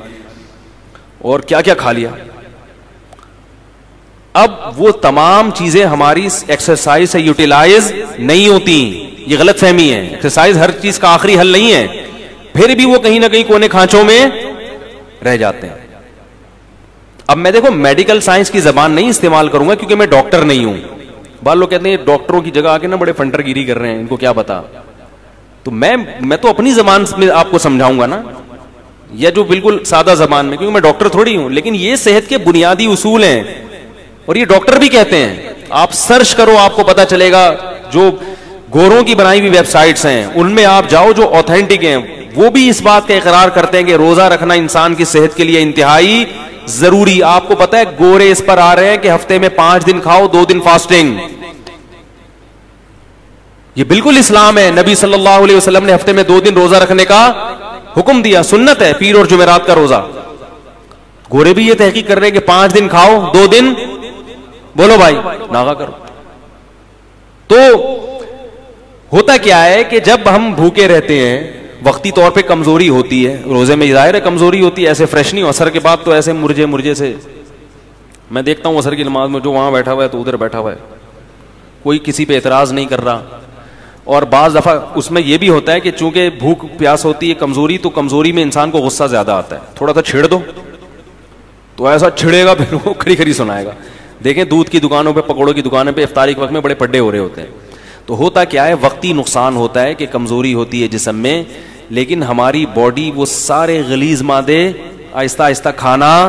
اور کیا کیا کھا لیا. اب وہ تمام چیزیں ہماری ایکسرسائز سے یوٹیلائز نہیں ہوتی. یہ غلط فہمی ہے. ایکسرسائز ہر چیز کا آخری حل نہیں ہے, پھر بھی وہ کہیں نہ کہیں کونے کھانچوں میں رہ جاتے ہیں. اب میں دیکھو میڈیکل سائنس کی زبان نہیں استعمال کروں گا کیونکہ میں ڈاکٹر نہیں ہوں. بعض لوگ کہتے ہیں ڈاکٹروں کی جگہ آ کے نا بڑے فنٹر گیری کر رہے ہیں, ان کو کیا پتا. تو میں تو اپنی زبان میں آپ کو سمجھاؤں گا نا, یا جو بالکل سادہ زبان میں, کیونکہ میں ڈاکٹر تھوڑی ہوں. لیکن یہ صحت کے بنیادی اصول ہیں اور یہ ڈاکٹر بھی کہتے ہیں. آپ سرچ کرو, آپ کو پتا چلے گا. جو گوروں کی بنائی ہوئی ویب سائٹس ہیں ان میں آپ جاؤ جو اوتھینٹک ہیں, وہ بھی اس بات کا اقرار کرتے ہیں کہ روزہ رکھنا انسان کی صحت کے لیے انتہائی ضروری. آپ کو پتا ہے گورے اس پر آ رہے ہیں کہ ہفتے میں 5 دن کھاؤ, 2 دن فاسٹنگ. یہ بالکل اسلام ہے. نبی صلی اللہ علیہ وسلم نے ہفتے میں 2 دن روزہ رکھنے کا حکم دیا, سنت ہے, پیر اور جمعرات کا روزہ. گورے بھی یہ تحقیق کر رہے ہیں کہ 5 دن کھاؤ, 2 دن بولو بھائی ناغا کرو. تو ہوتا کیا ہے کہ جب ہم بھوکے رہتے ہیں, وقتی طور پہ کمزوری ہوتی ہے, روزے میں ظاہر ہے کمزوری ہوتی ہے, ایسے فریش نہیں ہو. اثر کے بعد تو ایسے مرجے سے میں دیکھتا ہوں اثر کی نماز میں جو وہاں بیٹھا ہوا ہے تو ادھر بیٹھا ہوا ہے, کوئی کسی پہ اعتراض نہیں کر رہا. اور بعض دفعہ اس میں یہ بھی ہوتا ہے کہ چونکہ بھوک پیاس ہوتی ہے, کمزوری, تو کمزوری میں انسان کو غصہ زیادہ آتا ہے. تھوڑا سا چھڑ دو تو ایسا چھڑے گا پھر وہ کھری سنائے گا. دیکھیں دودھ کی دکانوں پہ, پکوڑوں کی دکانوں پہ افطاری کے وقت میں بڑے پڈے ہو رہے ہوتے ہیں. تو ہوتا کیا ہے, وقتی نقصان ہوتا ہے کہ کمزوری ہوتی ہے جسم میں, لیکن ہماری باڈی وہ سارے غلیظ مادے آہستہ آہستہ کھانا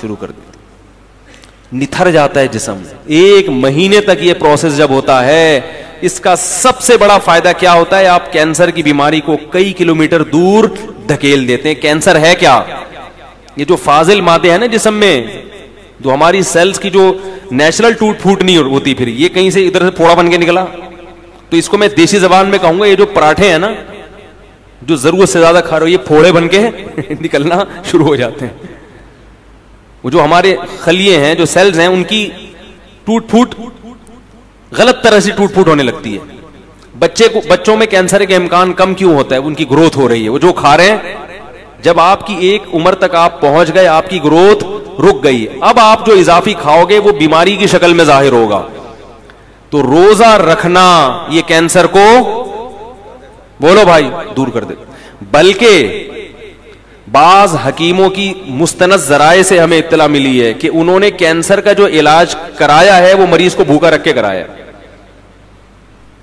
شروع کر دیتی, نتھر جاتا ہے جسم. 1 مہینے تک یہ پروسیس جب ہوتا ہے, اس کا سب سے بڑا فائدہ کیا ہوتا ہے, آپ کینسر کی بیماری کو کئی کلومیٹر دور دھکیل دیتے ہیں. کینسر ہے کیا, یہ جو فاضل مادے ہیں نا جسم میں, جو ہماری سیلز کی جو نیچرل ٹوٹ پھوٹ نہیں ہوتی, پھر یہ کہیں سے ادھر سے پھوڑا بن کے نکلا. تو اس کو میں دیسی زبان میں کہوں گا, یہ جو پراٹھے ہیں نا جو ضرورت سے زیادہ کھا رہے ہو, یہ پھوڑے بن کے نکلنا شروع ہو جاتے ہیں. وہ جو ہمارے خلیے ہیں, جو سیلز ہیں, ان کی ٹوٹ پھوٹ غلط طرح سے ٹوٹ پھوٹ ہونے لگتی ہے. بچوں میں کینسر کے امکان کم کیوں ہوتا ہے, ان کی گروتھ ہو رہی ہے, وہ جو کھا رہے ہیں. جب آپ کی ایک عمر تک آپ پہنچ گئے, آپ کی گروتھ رک گئی, اب آپ جو اضافی کھاؤ گے وہ بیماری کی شکل میں ظاہر ہوگا. تو روزہ رکھنا یہ کینسر کو, بولو بھائی, دور کر دے. بلکہ بعض حکیموں کی مستند ذرائع سے ہمیں اطلاع ملی ہے کہ انہوں نے کینسر کا جو علاج کرایا ہے وہ مریض کو بھوکا رکھ کے کرایا.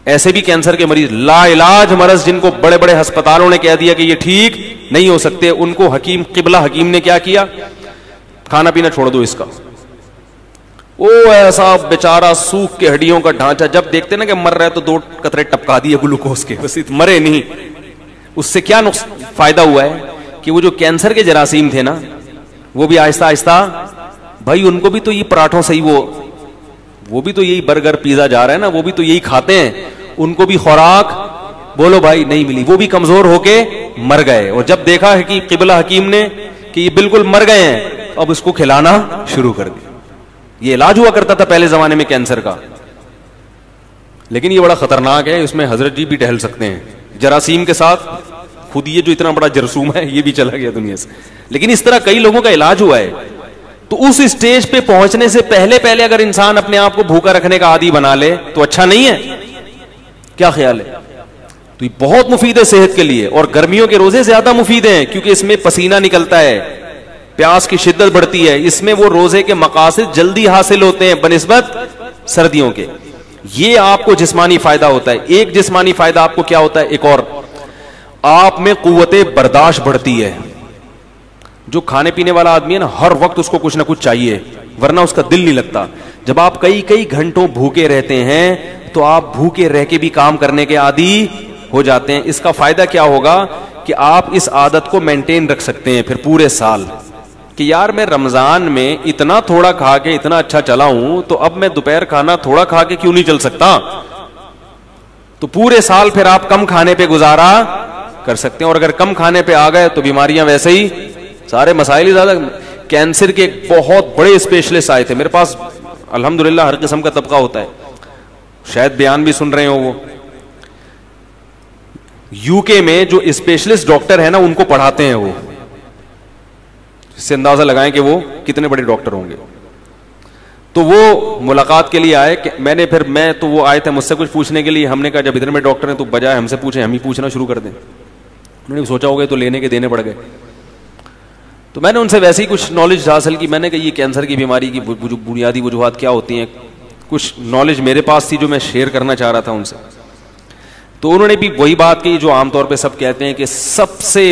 ایسے بھی کینسر کے مریض لا علاج مرض, جن کو بڑے بڑے ہسپتالوں نے کہہ دیا کہ یہ ٹھیک نہیں ہو سکتے, ان کو حکیم, قبلہ حکیم نے کیا کیا, کھانا پینا چھوڑ دو اس کا. او ایسا بیچارہ سوکھ کے ہڈیوں کا ڈھانچہ, جب دیکھتے نا کہ مر رہا ہے تو 2 قطرے ٹپکا دیے گلوکوز کے, بس مرے نہیں. اس سے کیا فائدہ ہوا ہے کہ وہ جو کینسر کے جراثیم تھے نا, وہ بھی آہستہ آہستہ, بھائی ان کو بھی تو یہ پراٹھوں سے ہی وہ وہ بھی تو یہی برگر پیزا جا رہا ہے نا, وہ بھی تو یہی کھاتے ہیں, ان کو بھی خوراک بولو بھائی نہیں ملی, وہ بھی کمزور ہو کے مر گئے. اور جب دیکھا ہے کہ قبلہ حکیم نے کہ یہ بالکل مر گئے ہیں, اب اس کو کھلانا شروع کر دیا. یہ علاج ہوا کرتا تھا پہلے زمانے میں کینسر کا, لیکن یہ بڑا خطرناک ہے, اس میں حضرت جی بھی ٹہل سکتے ہیں جراثیم کے ساتھ. خود یہ جو اتنا بڑا جرثوم ہے یہ بھی چلا گیا دنیا سے, لیکن اس طرح کئی لوگوں کا علاج ہوا ہے. تو اس اسٹیج پہ پہنچنے سے پہلے اگر انسان اپنے آپ کو بھوکا رکھنے کا عادی بنا لے تو اچھا نہیں ہے؟ کیا خیال ہے؟ تو یہ بہت مفید ہے صحت کے لیے, اور گرمیوں کے روزے زیادہ مفید ہیں کیونکہ اس میں پسینہ نکلتا ہے, پیاس کی شدت بڑھتی ہے, اس میں وہ روزے کے مقاصد جلدی حاصل ہوتے ہیں بنسبت سردیوں کے. یہ آپ کو جسمانی فائدہ ہوتا ہے. ایک جسمانی فائدہ آپ کو کیا ہوتا ہے, ایک اور, آپ میں قوت برداشت بڑھتی ہے. جو کھانے پینے والا آدمی ہے نا, ہر وقت اس کو کچھ نہ کچھ چاہیے ورنہ اس کا دل نہیں لگتا. جب آپ کئی گھنٹوں بھوکے رہتے ہیں تو آپ بھوکے رہ کے بھی کام کرنے کے عادی ہو جاتے ہیں. اس کا فائدہ کیا ہوگا کہ آپ اس عادت کو مینٹین رکھ سکتے ہیں پھر پورے سال, کہ یار میں رمضان میں اتنا تھوڑا کھا کے اتنا اچھا چلا ہوں, تو اب میں دوپہر کھانا تھوڑا کھا کے کیوں نہیں چل سکتا. تو پورے سال پھر آپ کم کھانے پہ گزارا کر سکتے ہیں. اور اگر کم کھانے پہ آ گئے تو بیماریاں ویسے ہی, سارے مسائل ہی زیادہ. کینسر کے بہت بڑے اسپیشلسٹ آئے تھے میرے پاس, الحمدللہ ہر قسم کا طبقہ ہوتا ہے, شاید بیان بھی سن رہے ہو. وہ یو کے میں جو اسپیشلسٹ ڈاکٹر ہیں نا ان کو پڑھاتے ہیں وہ, اس سے اندازہ لگائیں کہ وہ کتنے بڑے ڈاکٹر ہوں گے. تو وہ ملاقات کے لیے آئے, میں تو وہ آئے تھے مجھ سے کچھ پوچھنے کے لیے. ہم نے کہا جب اتنے بڑے ڈاکٹر ہیں تو بجائے ہم سے پوچھیں ہم ہی پوچھنا شروع کر دیں. انہوں نے سوچا ہوگا تو لینے کے دینے پڑ گئے. تو میں نے ان سے ویسے ہی کچھ نالج حاصل کی. میں نے کہا یہ کینسر کی بیماری کی بنیادی وجوہات کیا ہوتی ہیں, کچھ نالج میرے پاس تھی جو میں شیئر کرنا چاہ رہا تھا ان سے. تو انہوں نے بھی وہی بات کی جو عام طور پہ سب کہتے ہیں کہ سب سے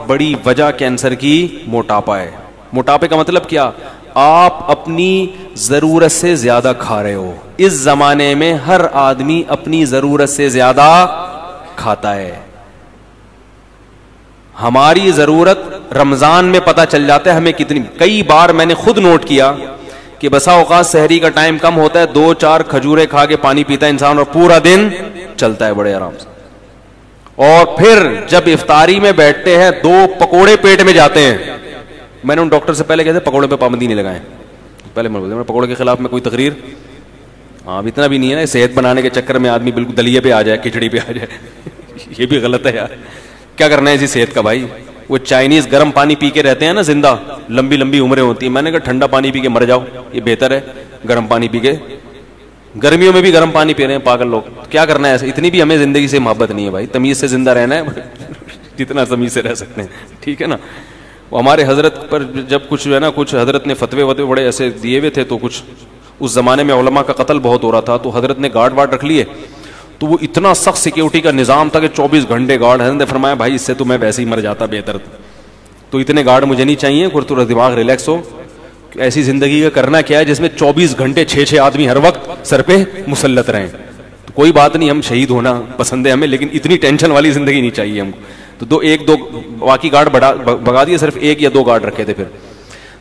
بڑی وجہ کینسر کی موٹاپا ہے. موٹاپے کا مطلب کیا, آپ اپنی ضرورت سے زیادہ کھا رہے ہو. اس زمانے میں ہر آدمی اپنی ضرورت سے زیادہ کھاتا ہے. ہماری ضرورت رمضان میں پتہ چل جاتا ہے ہمیں کتنی. کئی بار میں نے خود نوٹ کیا کہ بسا اوقات سحری کا ٹائم کم ہوتا ہے, 2-4 کھجورے کھا کے پانی پیتا ہے انسان اور پورا دن چلتا ہے بڑے آرام سے. اور پھر جب افطاری میں بیٹھتے ہیں 2 پکوڑے پیٹ میں جاتے ہیں. میں نے ان ڈاکٹر سے پہلے کہتے پکوڑے پہ پابندی نہیں لگائیں, پہلے میں پکوڑے کے خلاف میں کوئی تقریر, ہاں اتنا بھی نہیں ہے نا صحت بنانے کے چکر میں آدمی بالکل دلیے پہ آ جائے, کھچڑی پہ آ جائے, یہ بھی غلط ہے یار. کیا کرنا ہے اسی صحت کا بھائی. وہ چائنیز گرم پانی پی کے رہتے ہیں نا زندہ, لمبی عمریں ہوتی ہیں. میں نے کہا ٹھنڈا پانی پی کے مر جاؤ, یہ بہتر ہے گرم پانی پی کے. گرمیوں میں بھی گرم پانی پی رہے ہیں پاگل لوگ. کیا کرنا ہے ایسے, اتنی بھی ہمیں زندگی سے محبت نہیں ہے بھائی, تمیز سے زندہ رہنا ہے جتنا تمیز سے رہ سکتے ہیں, ٹھیک ہے نا. وہ ہمارے حضرت پر جب کچھ جو ہے نا, کچھ حضرت نے فتوے بڑے ایسے دیے ہوئے تھے, تو کچھ اس زمانے میں علماء کا قتل بہت ہو رہا تھا, تو حضرت نے گارڈ رکھ لیے. تو وہ اتنا سخت سیکیورٹی کا نظام تھا کہ 24 گھنٹے گارڈ. حضرت نے فرمایا بھائی اس سے تو میں ویسے ہی مر جاتا بہتر, تو اتنے گارڈ مجھے نہیں چاہیے, تھوڑا دماغ ریلیکس ہو. ایسی زندگی کا کرنا کیا ہے جس میں 24 گھنٹے 6 آدمی ہر وقت سر پہ مسلط رہیں. تو کوئی بات نہیں, ہم شہید ہونا پسند ہے ہمیں, لیکن اتنی ٹینشن والی زندگی نہیں چاہیے ہم کو. تو 1-2 باقی گارڈ بگا دیے, صرف 1 یا 2 گارڈ رکھے تھے. پھر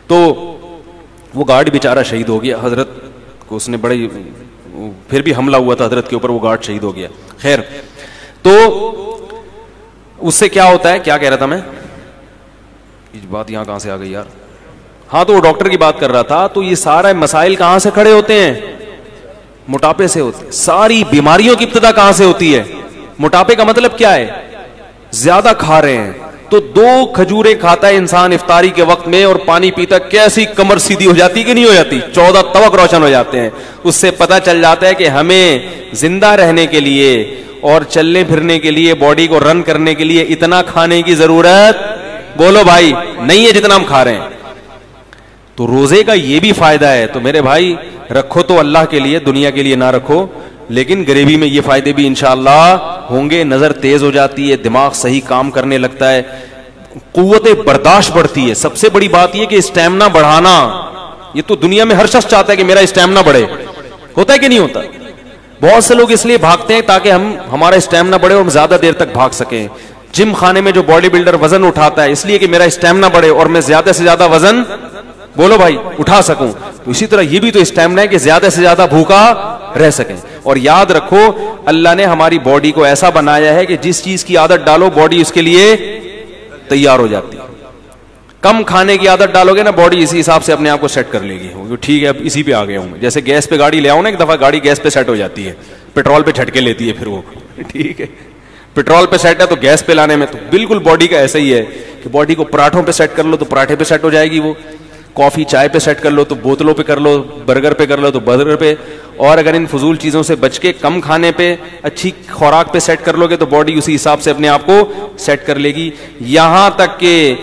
تو وہ گارڈ بیچارہ شہید ہو گیا. حضرت کو اس نے بڑے, پھر بھی حملہ ہوا تھا حضرت کے اوپر, وہ گارڈ شہید ہو گیا. خیر, تو اس سے کیا ہوتا ہے, کیا کہہ رہا تھا میں, بات یہاں کہاں سے آ گئی یار. ہاں, تو وہ ڈاکٹر کی بات کر رہا تھا. تو یہ سارے مسائل کہاں سے کھڑے ہوتے ہیں, موٹاپے سے ہوتے ہیں. ساری بیماریوں کی ابتدا کہاں سے ہوتی ہے, موٹاپے کا مطلب کیا ہے, زیادہ کھا رہے ہیں. تو 2 کھجورے کھاتا ہے انسان افطاری کے وقت میں اور پانی پیتا, کیسی کمر سیدھی ہو جاتی کہ نہیں ہو جاتی, 14 طبق روشن ہو جاتے ہیں. اس سے پتہ چل جاتا ہے کہ ہمیں زندہ رہنے کے لیے اور چلنے پھرنے کے لیے, باڈی کو رن کرنے کے لیے اتنا کھانے کی ضرورت بولو بھائی نہیں ہے جتنا ہم کھا رہے ہیں. تو روزے کا یہ بھی فائدہ ہے. تو میرے بھائی رکھو تو اللہ کے لیے, دنیا کے لیے نہ رکھو, لیکن غریبی میں یہ فائدے بھی انشاءاللہ ہوں گے. نظر تیز ہو جاتی ہے, دماغ صحیح کام کرنے لگتا ہے, قوت برداشت بڑھتی ہے. سب سے بڑی بات یہ کہ اسٹیمنا بڑھانا, یہ تو دنیا میں ہر شخص چاہتا ہے کہ میرا اسٹیمنا بڑھے. ہوتا ہے کہ نہیں ہوتا؟ بہت سے لوگ اس لیے بھاگتے ہیں تاکہ ہمارا اسٹیمنا بڑھے اور ہم زیادہ دیر تک بھاگ سکیں. جم خانے میں جو باڈی بلڈر وزن اٹھاتا ہے اس لیے کہ میرا اسٹیمنا بڑھے اور میں زیادہ سے زیادہ وزن بولو بھائی اٹھا سکوں. تو اسی طرح یہ بھی تو اسٹیمنا ہے کہ زیادہ سے زیادہ بھوکا رہ سکیں. اور یاد رکھو اللہ نے ہماری باڈی کو ایسا بنایا ہے کہ جس چیز کی عادت ڈالو باڈی اس کے لیے تیار ہو جاتی ہے. کم کھانے کی عادت ڈالو گے نا باڈی اسی حساب سے اپنے آپ کو سیٹ کر لے گی. ٹھیک ہے اب اسی پہ آ گیا ہوں. جیسے گیس پہ گاڑی لے آؤ نا, ایک دفعہ گاڑی گیس پہ سیٹ ہو جاتی ہے, پیٹرول پہ جھٹکے لیتی ہے پھر وہ. ٹھیک ہے, پیٹرول پہ سیٹ ہے تو گیس پہ لانے میں تو بالکل باڈی کا ایسا ہی ہے کہ باڈی کو پراٹھوں پہ سیٹ کر لو تو پراٹھے پہ سیٹ ہو جائے گی وہ, کافی چائے پہ سیٹ کر لو تو بوتلوں پہ کر لو, برگر پہ کر لو تو برگر پہ. اور اگر ان فضول چیزوں سے بچ کے کم کھانے پہ اچھی خوراک پہ سیٹ کر لو گے تو باڈی اسی حساب سے اپنے آپ کو سیٹ کر لے گی. یہاں تک کہ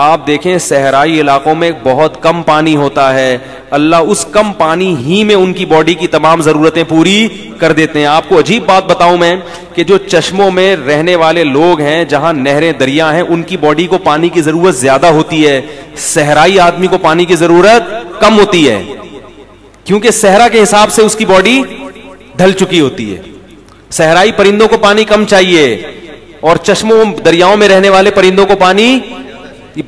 آپ دیکھیں صحرائی علاقوں میں بہت کم پانی ہوتا ہے, اللہ اس کم پانی ہی میں ان کی باڈی کی تمام ضرورتیں پوری کر دیتے ہیں. آپ کو عجیب بات بتاؤں میں کہ جو چشموں میں رہنے والے لوگ ہیں, جہاں نہریں دریا ہیں, ان کی باڈی کو پانی کی ضرورت زیادہ ہوتی ہے, صحرائی آدمی کو پانی کی ضرورت کم ہوتی ہے, کیونکہ صحرا کے حساب سے اس کی باڈی ڈھل چکی ہوتی ہے. صحرائی پرندوں کو پانی کم چاہیے اور چشموں دریاؤں میں رہنے والے پرندوں کو پانی,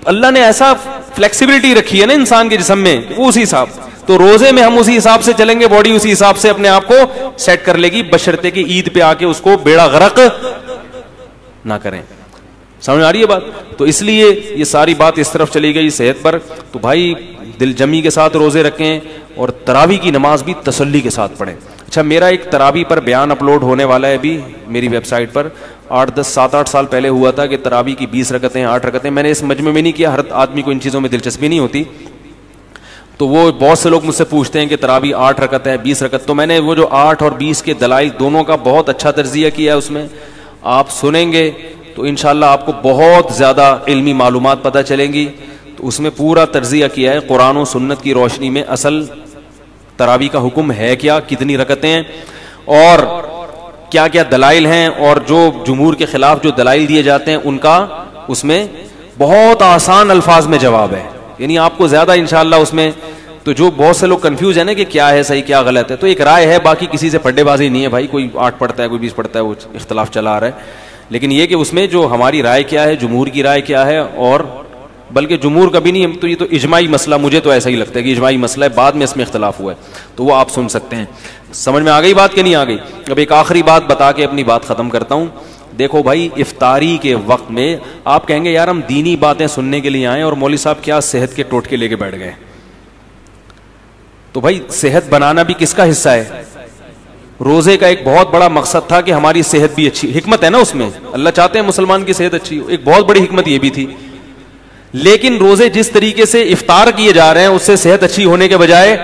اللہ نے ایسا فلیکسیبلٹی رکھی ہے نا انسان کے جسم میں, وہ اسی حساب. تو روزے میں ہم اسی حساب سے چلیں گے, باڈی اسی حساب سے اپنے آپ کو سیٹ کر لے گی, بشرطے کہ عید پہ آ کے اس کو بیڑا غرق نہ کریں. سمجھ آ رہی ہے بات؟ تو اس لیے یہ ساری بات اس طرف چلی گئی صحت پر. تو بھائی دل جمی کے ساتھ روزے رکھیں اور تراویح کی نماز بھی تسلی کے ساتھ پڑھیں. اچھا, میرا ایک تراویح پر بیان اپلوڈ ہونے والا ہے ابھی میری ویب سائٹ پر. 7-8 سال پہلے ہوا تھا کہ تراویح کی 20 رکعتیں 8 رکعتیں. میں نے اس مجمع میں نہیں کیا, ہر آدمی کو ان چیزوں میں دلچسپی نہیں ہوتی. تو وہ بہت سے لوگ مجھ سے پوچھتے ہیں کہ تراویح 8 رکعت ہے 20 رکعت. تو میں نے وہ جو 8 اور 20 کے دلائل دونوں کا بہت اچھا تجزیہ کیا ہے, اس میں آپ سنیں گے تو انشاءاللہ آپ کو بہت زیادہ علمی معلومات پتہ چلیں گی. تو اس میں پورا تجزیہ کیا ہے قرآن و سنت کی روشنی میں اصل تراویح کا حکم ہے کیا, کتنی رکعتیں ہیں اور کیا کیا دلائل ہیں, اور جو جمہور کے خلاف جو دلائل دیے جاتے ہیں ان کا اس میں بہت آسان الفاظ میں جواب ہے. یعنی آپ کو زیادہ انشاءاللہ اس میں, تو جو بہت سے لوگ کنفیوز ہیں نا کہ کیا ہے صحیح کیا غلط ہے, تو ایک رائے ہے, باقی کسی سے پڈے بازی نہیں ہے بھائی. کوئی 8 پڑھتا ہے کوئی 20 پڑھتا ہے, وہ اختلاف چلا آ رہا ہے. لیکن یہ کہ اس میں جو ہماری رائے کیا ہے, جمہور کی رائے کیا ہے, اور بلکہ جمہور کا بھی نہیں, تو یہ تو اجماعی مسئلہ, مجھے تو ایسا ہی لگتا ہے کہ اجماعی مسئلہ ہے, بعد میں اس میں اختلاف ہوا ہے, تو وہ آپ سن سکتے ہیں. سمجھ میں آ گئی بات کہ نہیں آ گئی؟ اب ایک آخری بات بتا کے اپنی بات ختم کرتا ہوں. دیکھو بھائی, افطاری کے وقت میں آپ کہیں گے یار ہم دینی باتیں سننے کے لیے آئے اور مولوی صاحب کیا صحت کے ٹوٹکے لے کے بیٹھ گئے. تو بھائی صحت بنانا بھی کس کا حصہ ہے؟ روزے کا ایک بہت بڑا مقصد تھا کہ ہماری صحت بھی اچھی, حکمت ہے نا اس میں, اللہ چاہتے ہیں مسلمان کی صحت اچھی ہو, ایک بہت بڑی حکمت یہ بھی تھی. لیکن روزے جس طریقے سے افطار کیے جا رہے ہیں اس سے صحت اچھی ہونے کے بجائے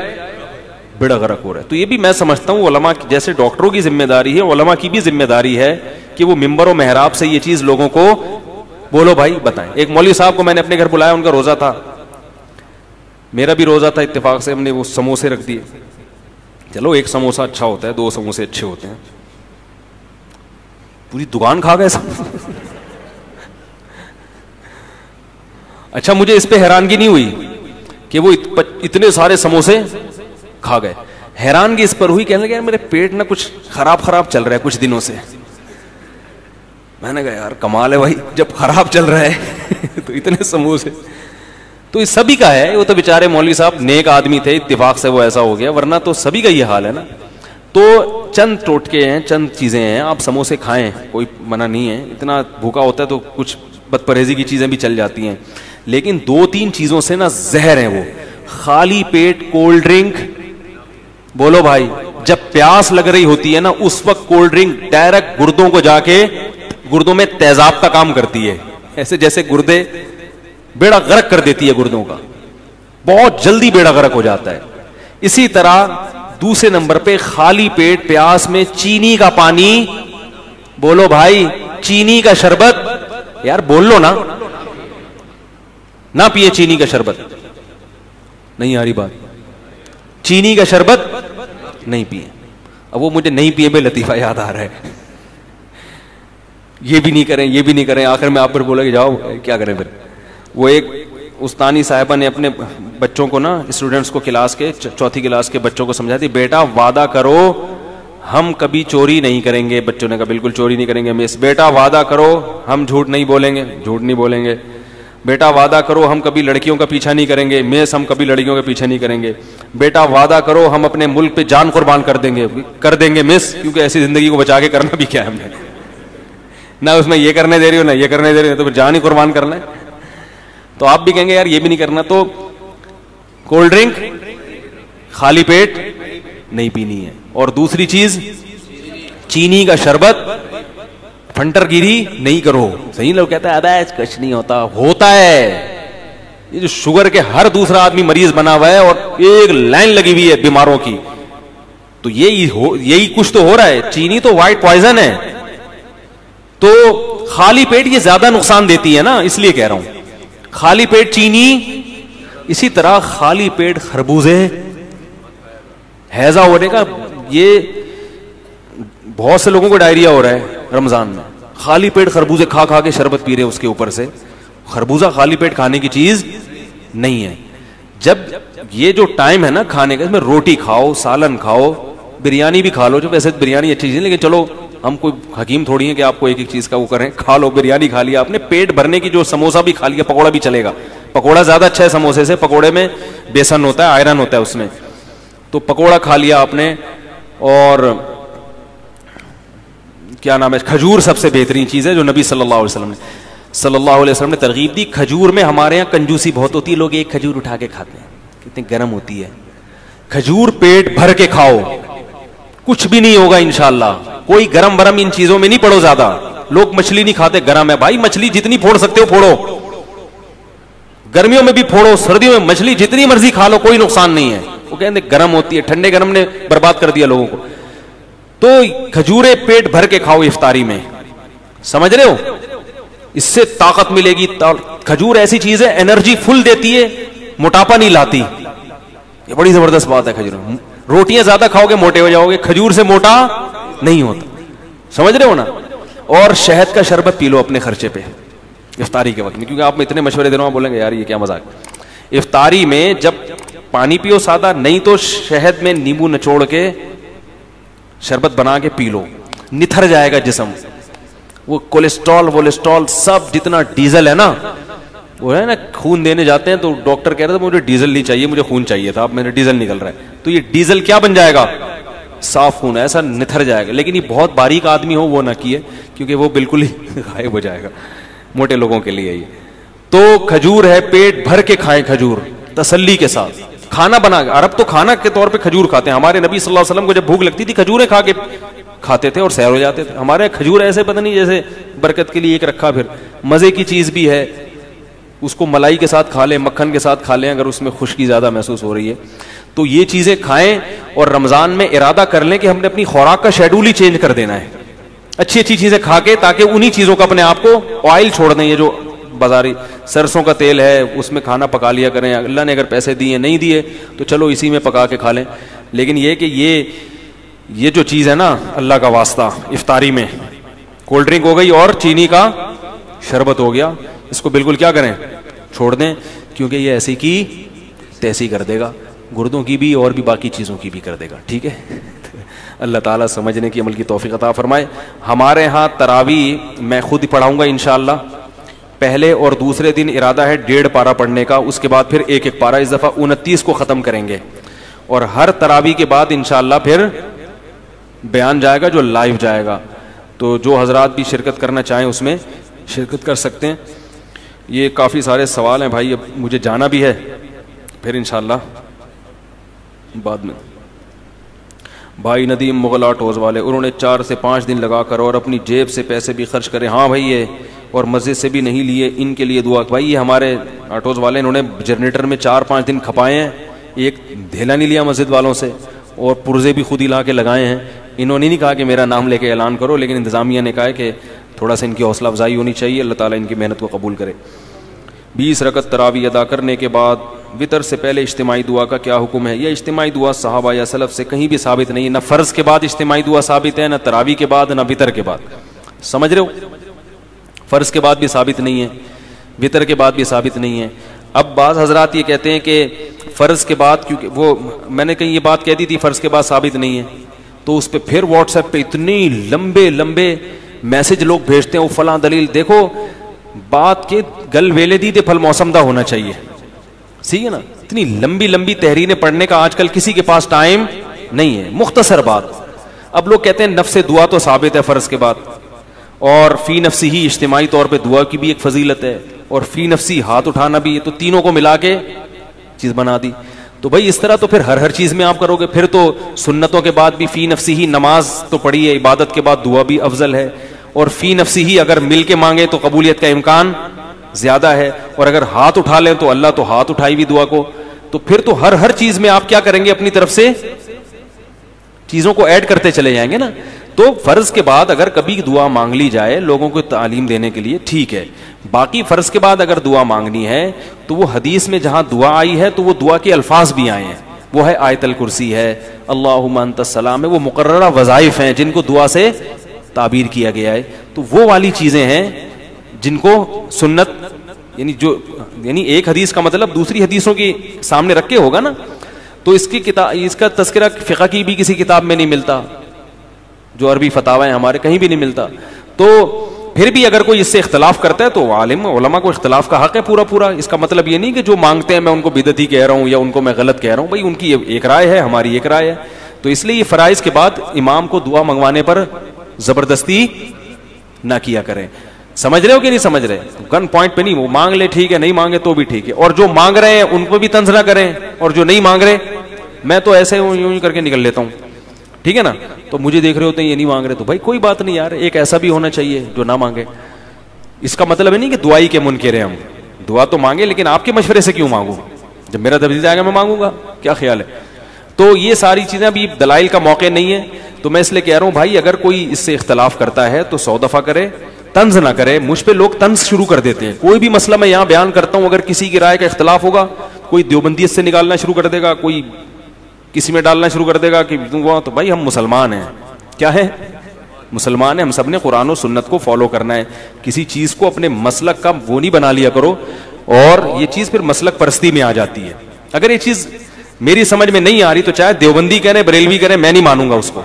بیڑا غرق ہو رہا ہے. تو یہ بھی میں سمجھتا ہوں علماء جیسے ڈاکٹروں کی ذمہ داری ہے, علماء کی بھی ذمہ داری ہے کہ وہ ممبر و محراب سے یہ چیز لوگوں کو بولو بھائی بتائیں. ایک مولوی صاحب کو میں نے اپنے گھر بلایا, ان کا روزہ تھا, میرا بھی روزہ تھا, اتفاق سے ہم نے وہ سموسے رکھ دیے. چلو ایک سموسہ اچھا ہوتا ہے, 2 سموسے اچھے ہوتے ہیں, پوری دکان کھا گئے سموسے. اچھا مجھے اس پہ حیرانگی نہیں ہوئی کہ وہ اتنے سارے سموسے کھا گئے, حیرانگی اس پر ہوئی, کہنے لگے میرے پیٹ نہ کچھ خراب چل رہا ہے کچھ دنوں سے. میں نے کہا یار کمال ہے بھائی, جب خراب چل رہا ہے تو اتنے سموسے. تو یہ سبھی کا ہے, وہ تو بیچارے مولوی صاحب نیک آدمی تھے, اتفاق سے وہ ایسا ہو گیا, ورنہ تو سبھی کا یہ حال ہے نا. تو چند ٹوٹکے ہیں, چند چیزیں ہیں, آپ سموسے کھائیں, کوئی منع نہیں ہے, اتنا بھوکا ہوتا ہے تو کچھ بد پرہیزی کی چیزیں بھی چل جاتی ہیں, لیکن 2-3 چیزوں سے نا زہر ہیں وہ. خالی پیٹ کولڈ ڈرنک, بولو بھائی, جب پیاس لگ رہی ہوتی ہے نا اس وقت کولڈ ڈرنک ڈائریکٹ گردوں کو جا کے گردوں میں تیزاب کا کام کرتی ہے, ایسے جیسے گردے بیڑا غرق کر دیتی ہے گردوں کا, بہت جلدی بیڑا غرق ہو جاتا ہے. اسی طرح دوسرے نمبر پہ خالی پیٹ پیاس میں چینی کا پانی, بولو بھائی, چینی کا شربت, یار بول لو نا, نہ پیے چینی کا شربت. نہیں آ رہی بات؟ چینی کا شربت نہیں پیے. اب وہ مجھے نہیں پیے بے لطیفہ یاد آ رہا ہے, یہ بھی نہیں کریں یہ بھی نہیں کریں, آخر میں آپ پر بولا کہ جاؤ کیا کریں پھر. وہ ایک استانی صاحبہ نے اپنے بچوں کو نا, اسٹوڈنٹس کو کلاس کے 4تھی کلاس کے بچوں کو سمجھاتی, بیٹا وعدہ کرو ہم کبھی چوری نہیں کریں گے. بچوں نے کہا بالکل چوری نہیں کریں گے مس. بیٹا وعدہ کرو ہم جھوٹ نہیں بولیں گے. جھوٹ نہیں بولیں گے. بیٹا وعدہ کرو ہم کبھی لڑکیوں کا پیچھا نہیں کریں گے، میس ہم کبھی لڑکیوں کا پیچھا نہیں کریں گے، بیٹا وعدہ کرو ہم اپنے ملک پہ جان قربان کر دیں گے مس، کیونکہ ایسی زندگی کو بچا کے کرنا بھی کیا ہے ہم نے، نہ اس میں یہ کرنے دے رہی ہو نہ یہ کرنے دے رہی ہو، تو پھر جان ہی قربان کرنا ہے. تو آپ بھی کہیں گے یار یہ بھی نہیں کرنا. تو کولڈ ڈرنک خالی پیٹ نہیں پینی ہے. اور دوسری چیز چینی کا شربت فنٹر گیری نہیں کرو. صحیح لوگ کہتا ہے ابے کچھ نہیں ہوتا، ہوتا ہے. یہ جو شوگر کے ہر دوسرا آدمی مریض بنا ہوا ہے اور ایک لائن لگی ہوئی ہے بیماروں کی، تو یہی کچھ تو ہو رہا ہے. چینی تو وائٹ پوائزن ہے، تو خالی پیٹ یہ زیادہ نقصان دیتی ہے نا، اس لیے کہہ رہا ہوں خالی پیٹ چینی. اسی طرح خالی پیٹ خربوزے، ہیضہ ہونے کا، یہ بہت سے لوگوں کو ڈائریا ہو رہا ہے رمضان میں، خالی پیٹ خربوزے کھا کھا کے شربت پی رہے اس کے اوپر سے. خربوزہ خالی پیٹ کھانے کی چیز نہیں ہے. جب یہ جو ٹائم ہے نا کھانے کا، اس میں روٹی کھاؤ، سالن کھاؤ، بریانی بھی کھا لو، جو ویسے بریانی اچھی چیز ہے لیکن چلو ہم کوئی حکیم تھوڑی ہیں کہ آپ کو ایک ایک چیز کا وہ کریں. کھا لو، بریانی کھا لیا آپ نے، پیٹ بھرنے کی جو سموسا بھی کھا لیا، پکوڑا بھی چلے گا. پکوڑا زیادہ اچھا ہے سموسے سے، پکوڑے میں بیسن ہوتا ہے، آئرن ہوتا ہے اس میں، تو پکوڑا کھا لیا آپ نے. اور کیا نام ہے، کھجور سب سے بہترین چیز ہے جو نبی صلی اللہ علیہ وسلم نے ترغیب دی. کھجور میں ہمارے یہاں کنجوسی بہت ہوتی ہے، لوگ ایک کھجور اٹھا کے کھاتے ہیں، کتنی گرم ہوتی ہے. کھجور پیٹ بھر کے کھاؤ، کچھ بھی نہیں ہوگا انشاءاللہ. کوئی گرم برم ان چیزوں میں نہیں پڑو زیادہ. لوگ مچھلی نہیں کھاتے، گرم ہے بھائی، مچھلی جتنی پھوڑ سکتے ہو پھوڑو، گرمیوں میں بھی پھوڑو، سردیوں میں مچھلی جتنی مرضی کھا لو، کوئی نقصان نہیں ہے. وہ کہتے ہیں گرم ہوتی ہے، ٹھنڈے گرم نے برباد کر دیا لوگوں کو. تو کھجورے پیٹ بھر کے کھاؤ افطاری میں، سمجھ رہے ہو، اس سے طاقت ملے گی. کھجور ایسی چیز ہے انرجی فل دیتی ہے، موٹاپا نہیں لاتی. یہ بڑی زبردست بات ہے. کھجور، روٹیاں زیادہ کھاؤ گے موٹے ہو جاؤ گے، کھجور سے موٹا نہیں ہوتا. سمجھ رہے ہو نا. اور شہد کا شربت پی لو اپنے خرچے پہ افطاری کے وقت میں، کیونکہ آپ میں اتنے مشورے دے رہا ہوں، بولیں گے یار یہ کیا مذاق. افطاری میں جب پانی پیو سادہ، نہیں تو شہد میں نیمبو نچوڑ کے شربت بنا کے پی لو، نتھر جائے گا جسم. وہ کولیسٹرول سب جتنا ڈیزل ہے نا، وہ ہے نا، خون دینے جاتے ہیں تو ڈاکٹر کہہ رہے تھے مجھے ڈیزل نہیں چاہیے، مجھے خون چاہیے تھا، اب میرا ڈیزل نکل رہا ہے. تو یہ ڈیزل کیا بن جائے گا، صاف خون، ایسا نتھر جائے گا. لیکن یہ بہت باریک آدمی ہو وہ نہ کیے، کیونکہ وہ بالکل ہی غائب ہو جائے گا. موٹے لوگوں کے لیے یہ. تو کھجور ہے، پیٹ بھر کے کھائیں کھجور تسلی کے ساتھ. کھانا بنا کے، عرب تو کھانا کے طور پہ کھجور کھاتے ہیں. ہمارے نبی صلی اللہ علیہ وسلم کو جب بھوک لگتی تھی کھجوریں کھا کے کھاتے تھے اور سیر ہو جاتے تھے. ہمارے کھجور ایسے پتہ نہیں جیسے برکت کے لیے ایک رکھا، پھر مزے کی چیز بھی ہے. اس کو ملائی کے ساتھ کھا لیں، مکھن کے ساتھ کھا لیں اگر اس میں خشکی زیادہ محسوس ہو رہی ہے. تو یہ چیزیں کھائیں اور رمضان میں ارادہ کر لیں کہ ہم نے اپنی خوراک کا شیڈول ہی چینج کر دینا ہے، اچھی اچھی چیزیں کھا کے، تاکہ انہی چیزوں کا اپنے آپ کو آئل چھوڑ دیں. یہ جو بازاری سرسوں کا تیل ہے اس میں کھانا پکا لیا کریں. اللہ نے اگر پیسے دیے نہیں دیے تو چلو اسی میں پکا کے کھا لیں. لیکن یہ کہ یہ جو چیز ہے نا، اللہ کا واسطہ، افطاری میں کولڈ ڈرنک ہو گئی اور چینی کا شربت ہو گیا، اس کو بالکل کیا کریں، چھوڑ دیں. کیونکہ یہ ایسی کی تیسی کر دے گا، گردوں کی بھی اور بھی باقی چیزوں کی بھی کر دے گا. ٹھیک ہے. اللہ تعالیٰ سمجھنے کی عمل کی توفیق عطا فرمائے. ہمارے ہاں تراویح میں خود پڑھاؤں گا انشاءاللہ. پہلے اور دوسرے دن ارادہ ہے 1.5 پارہ پڑھنے کا، اس کے بعد پھر 1 پارہ، اس دفعہ 29 کو ختم کریں گے. اور ہر تراویح کے بعد انشاءاللہ پھر بیان جائے گا جو لائیو جائے گا. تو جو حضرات بھی شرکت کرنا چاہیں اس میں شرکت کر سکتے ہیں. یہ کافی سارے سوال ہیں بھائی، اب مجھے جانا بھی ہے، پھر انشاءاللہ بعد میں. بھائی ندیم مغل آٹوز والے، انہوں نے 4 سے 5 دن لگا کر اور اپنی جیب سے پیسے بھی خرچ کرے. ہاں بھائی، یہ اور مسجد سے بھی نہیں لیے، ان کے لیے دعا. بھائی یہ ہمارے آٹوز والے، انہوں نے جنریٹر میں 4-5 دن کھپائے ہیں، ایک دھیلا نہیں لیا مسجد والوں سے، اور پرزے بھی خود ہی لا کے لگائے ہیں. انہوں نے نہیں کہا کہ میرا نام لے کے اعلان کرو، لیکن انتظامیہ نے کہا ہے کہ تھوڑا سا ان کی حوصلہ افزائی ہونی چاہیے. اللہ تعالیٰ ان کی محنت کو قبول کرے. 20 رکعت تراویح ادا کرنے کے بعد وطر سے پہلے اجتماعی دعا کا کیا حکم ہے؟ یہ اجتماعی دعا صحابہ یا سلف سے کہیں بھی ثابت نہیں، نہ فرض کے بعد اجتماعی دعا ثابت ہے، نہ تراویح کے بعد، نہ وطر کے بعد. سمجھ رہے ہو؟ فرض کے بعد بھی ثابت نہیں ہے، وطر کے بعد بھی ثابت نہیں ہے. اب بعض حضرات یہ کہتے ہیں کہ فرض کے بعد، کیونکہ وہ میں نے کہیں یہ بات کہہ دی تھی فرض کے بعد ثابت نہیں ہے، تو اس پہ پھر واٹس ایپ پہ اتنی لمبے میسج لوگ بھیجتے ہیں، وہ فلاں دلیل. دیکھو بات کے گل ویلے دی تے پھل موسم دا ہونا چاہیے. صحیح ہے نا. اتنی لمبی لمبی تحریریں پڑھنے کا آج کل کسی کے پاس ٹائم نہیں ہے. مختصر بات. اب لوگ کہتے ہیں نفس دعا تو ثابت ہے فرض کے بعد, اور فی نفسی ہی اجتماعی طور پہ دعا کی بھی ایک فضیلت ہے, اور فی نفسی ہاتھ اٹھانا بھی ہے, تو تینوں کو ملا کے چیز بنا دی. تو بھائی اس طرح تو پھر ہر چیز میں آپ کرو گے. پھر تو سنتوں کے بعد بھی فی نفسی ہی نماز تو پڑھی ہے, عبادت کے بعد دعا بھی افضل ہے, اور فی نفسی ہی اگر مل کے مانگے تو قبولیت کا امکان زیادہ ہے, اور اگر ہاتھ اٹھا لیں تو اللہ تو ہاتھ اٹھائی بھی دعا کو. تو پھر تو ہر چیز میں آپ کیا کریں گے, اپنی طرف سے چیزوں کو ایڈ کرتے چلے جائیں گے نا. تو فرض کے بعد اگر کبھی دعا مانگ لی جائے لوگوں کو تعلیم دینے کے لیے ٹھیک ہے. باقی فرض کے بعد اگر دعا مانگنی ہے تو وہ حدیث میں جہاں دعا آئی ہے تو وہ دعا کے الفاظ بھی آئے ہیں. وہ ہے آیت الکرسی ہے, اللہم انت السلام ہے, وہ مقررہ وظائف ہیں جن کو دعا سے تعبیر کیا گیا ہے. تو وہ والی چیزیں ہیں جن کو سنت یعنی ایک حدیث کا مطلب دوسری حدیثوں کے سامنے رکھ کے ہوگا نا. تو اس کا تذکرہ فقہ کی بھی کسی کتاب میں نہیں ملتا, جو عربی فتاوی ہیں ہمارے کہیں بھی نہیں ملتا. تو پھر بھی اگر کوئی اس سے اختلاف کرتا ہے تو عالم علماء کو اختلاف کا حق ہے پورا. اس کا مطلب یہ نہیں کہ جو مانگتے ہیں میں ان کو بدعتی کہہ رہا ہوں یا ان کو میں غلط کہہ رہا ہوں. بھائی ان کی ایک رائے ہے, ہماری ایک رائے ہے. تو اس لیے یہ فرائض کے بعد امام کو دعا منگوانے پر زبردستی نہ کیا کریں. سمجھ رہے ہو کہ نہیں سمجھ رہے؟ گن پوائنٹ پہ نہیں, وہ مانگ لے ٹھیک ہے, نہیں مانگے تو بھی ٹھیک ہے. اور جو مانگ رہے ہیں ان کو بھی طنز نہ کریں, اور جو نہیں مانگ رہے میں تو ایسے یوں کر کے نکل لیتا ہوں, ٹھیک ہے نا. تو مجھے دیکھ رہے ہوتے ہیں یہ نہیں مانگ رہے, تو بھائی کوئی بات نہیں یار, ایک ایسا بھی ہونا چاہیے جو نہ مانگے. اس کا مطلب ہے نہیں کہ دعائی کے منکر ہیں ہم, دعا تو مانگے لیکن آپ کے مشورے سے کیوں مانگوں, جب میرا دبیز آئے گا میں مانگوں گا, کیا خیال ہے؟ تو یہ ساری چیزیں ابھی دلائل کا موقع نہیں ہے. تو میں اس لیے کہہ رہا ہوں بھائی اگر کوئی اس سے اختلاف کرتا ہے تو 100 دفعہ کرے, طنز نہ کرے. مجھ پہ لوگ طنز شروع کر دیتے ہیں, کوئی بھی مسئلہ میں یہاں بیان کرتا ہوں اگر کسی کی رائے کا اختلاف ہوگا, کوئی دیوبندیت سے نکالنا شروع کر دے گا, کوئی کسی میں ڈالنا شروع کر دے گا کہ تو بھائی ہم مسلمان ہیں. کیا ہے؟ مسلمان ہیں. ہم سب نے قرآن و سنت کو فالو کرنا ہے. کسی چیز کو اپنے مسلک کا وہ نہیں بنا لیا کرو, اور یہ چیز پھر مسلک پرستی میں آ جاتی ہے. اگر یہ چیز میری سمجھ میں نہیں آ رہی تو چاہے دیوبندی کریں بریلوی کریں, میں نہیں مانوں گا اس کو.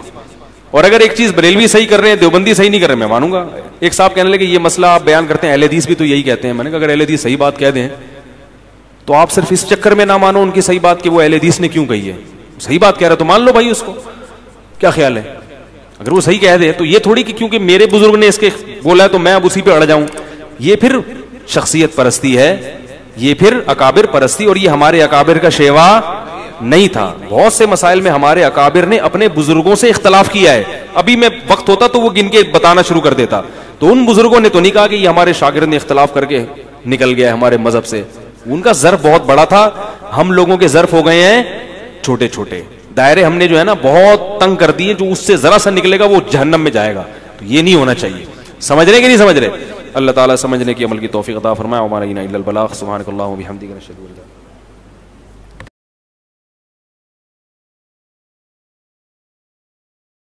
اور اگر ایک چیز بریلوی صحیح کر رہے ہیں دیوبندی صحیح نہیں کر رہے, میں مانوں گا. ایک صاحب کہنے لگے یہ مسئلہ آپ بیان کرتے ہیں, اہل حدیث بھی تو یہی کہتے ہیں. میں نے کہا اگر اہل حدیث صحیح بات کہہ دیں تو آپ صرف اس چکر میں نہ مانو ان کی صحیح بات کہ وہ اہل حدیث نے کیوں کہی ہے. صحیح بات کہہ رہا تو مان لو بھائی اس کو, کیا خیال ہے؟ اگر وہ صحیح کہہ دے تو یہ تھوڑی کہ کیونکہ میرے بزرگ نے اس کے بولا ہے تو میں اب اسی پہ اڑ جاؤں. یہ پھر شخصیت پرستی ہے, یہ پھر اکابر پرستی, اور یہ ہمارے اکابر کا شیوا نہیں تھا. بہت سے مسائل میں ہمارے اکابر نے اپنے بزرگوں سے اختلاف کیا ہے. ابھی میں وقت ہوتا تو وہ گن کے بتانا شروع کر دیتا. تو ان بزرگوں نے تو نہیں کہا کہ یہ ہمارے شاگرد نے اختلاف کر کے نکل گیا ہے ہمارے مذہب سے. ان کا ظرف بہت بڑا تھا, ہم لوگوں کے ظرف ہو گئے ہیں چھوٹے چھوٹے. دائرے ہم نے جو ہے نا بہت تنگ کر دیے, جو اس سے ذرا سا نکلے گا وہ جہنم میں جائے گا. تو یہ نہیں ہونا چاہیے. سمجھ رہے کہ نہیں سمجھ رہے؟ اللہ تعالیٰ سمجھنے کی عمل کی توفیق عطا فرمائے. ہمارا الا البلاغ. سبحانک اللہم و بحمدک نشہد ان لا الہ الا انت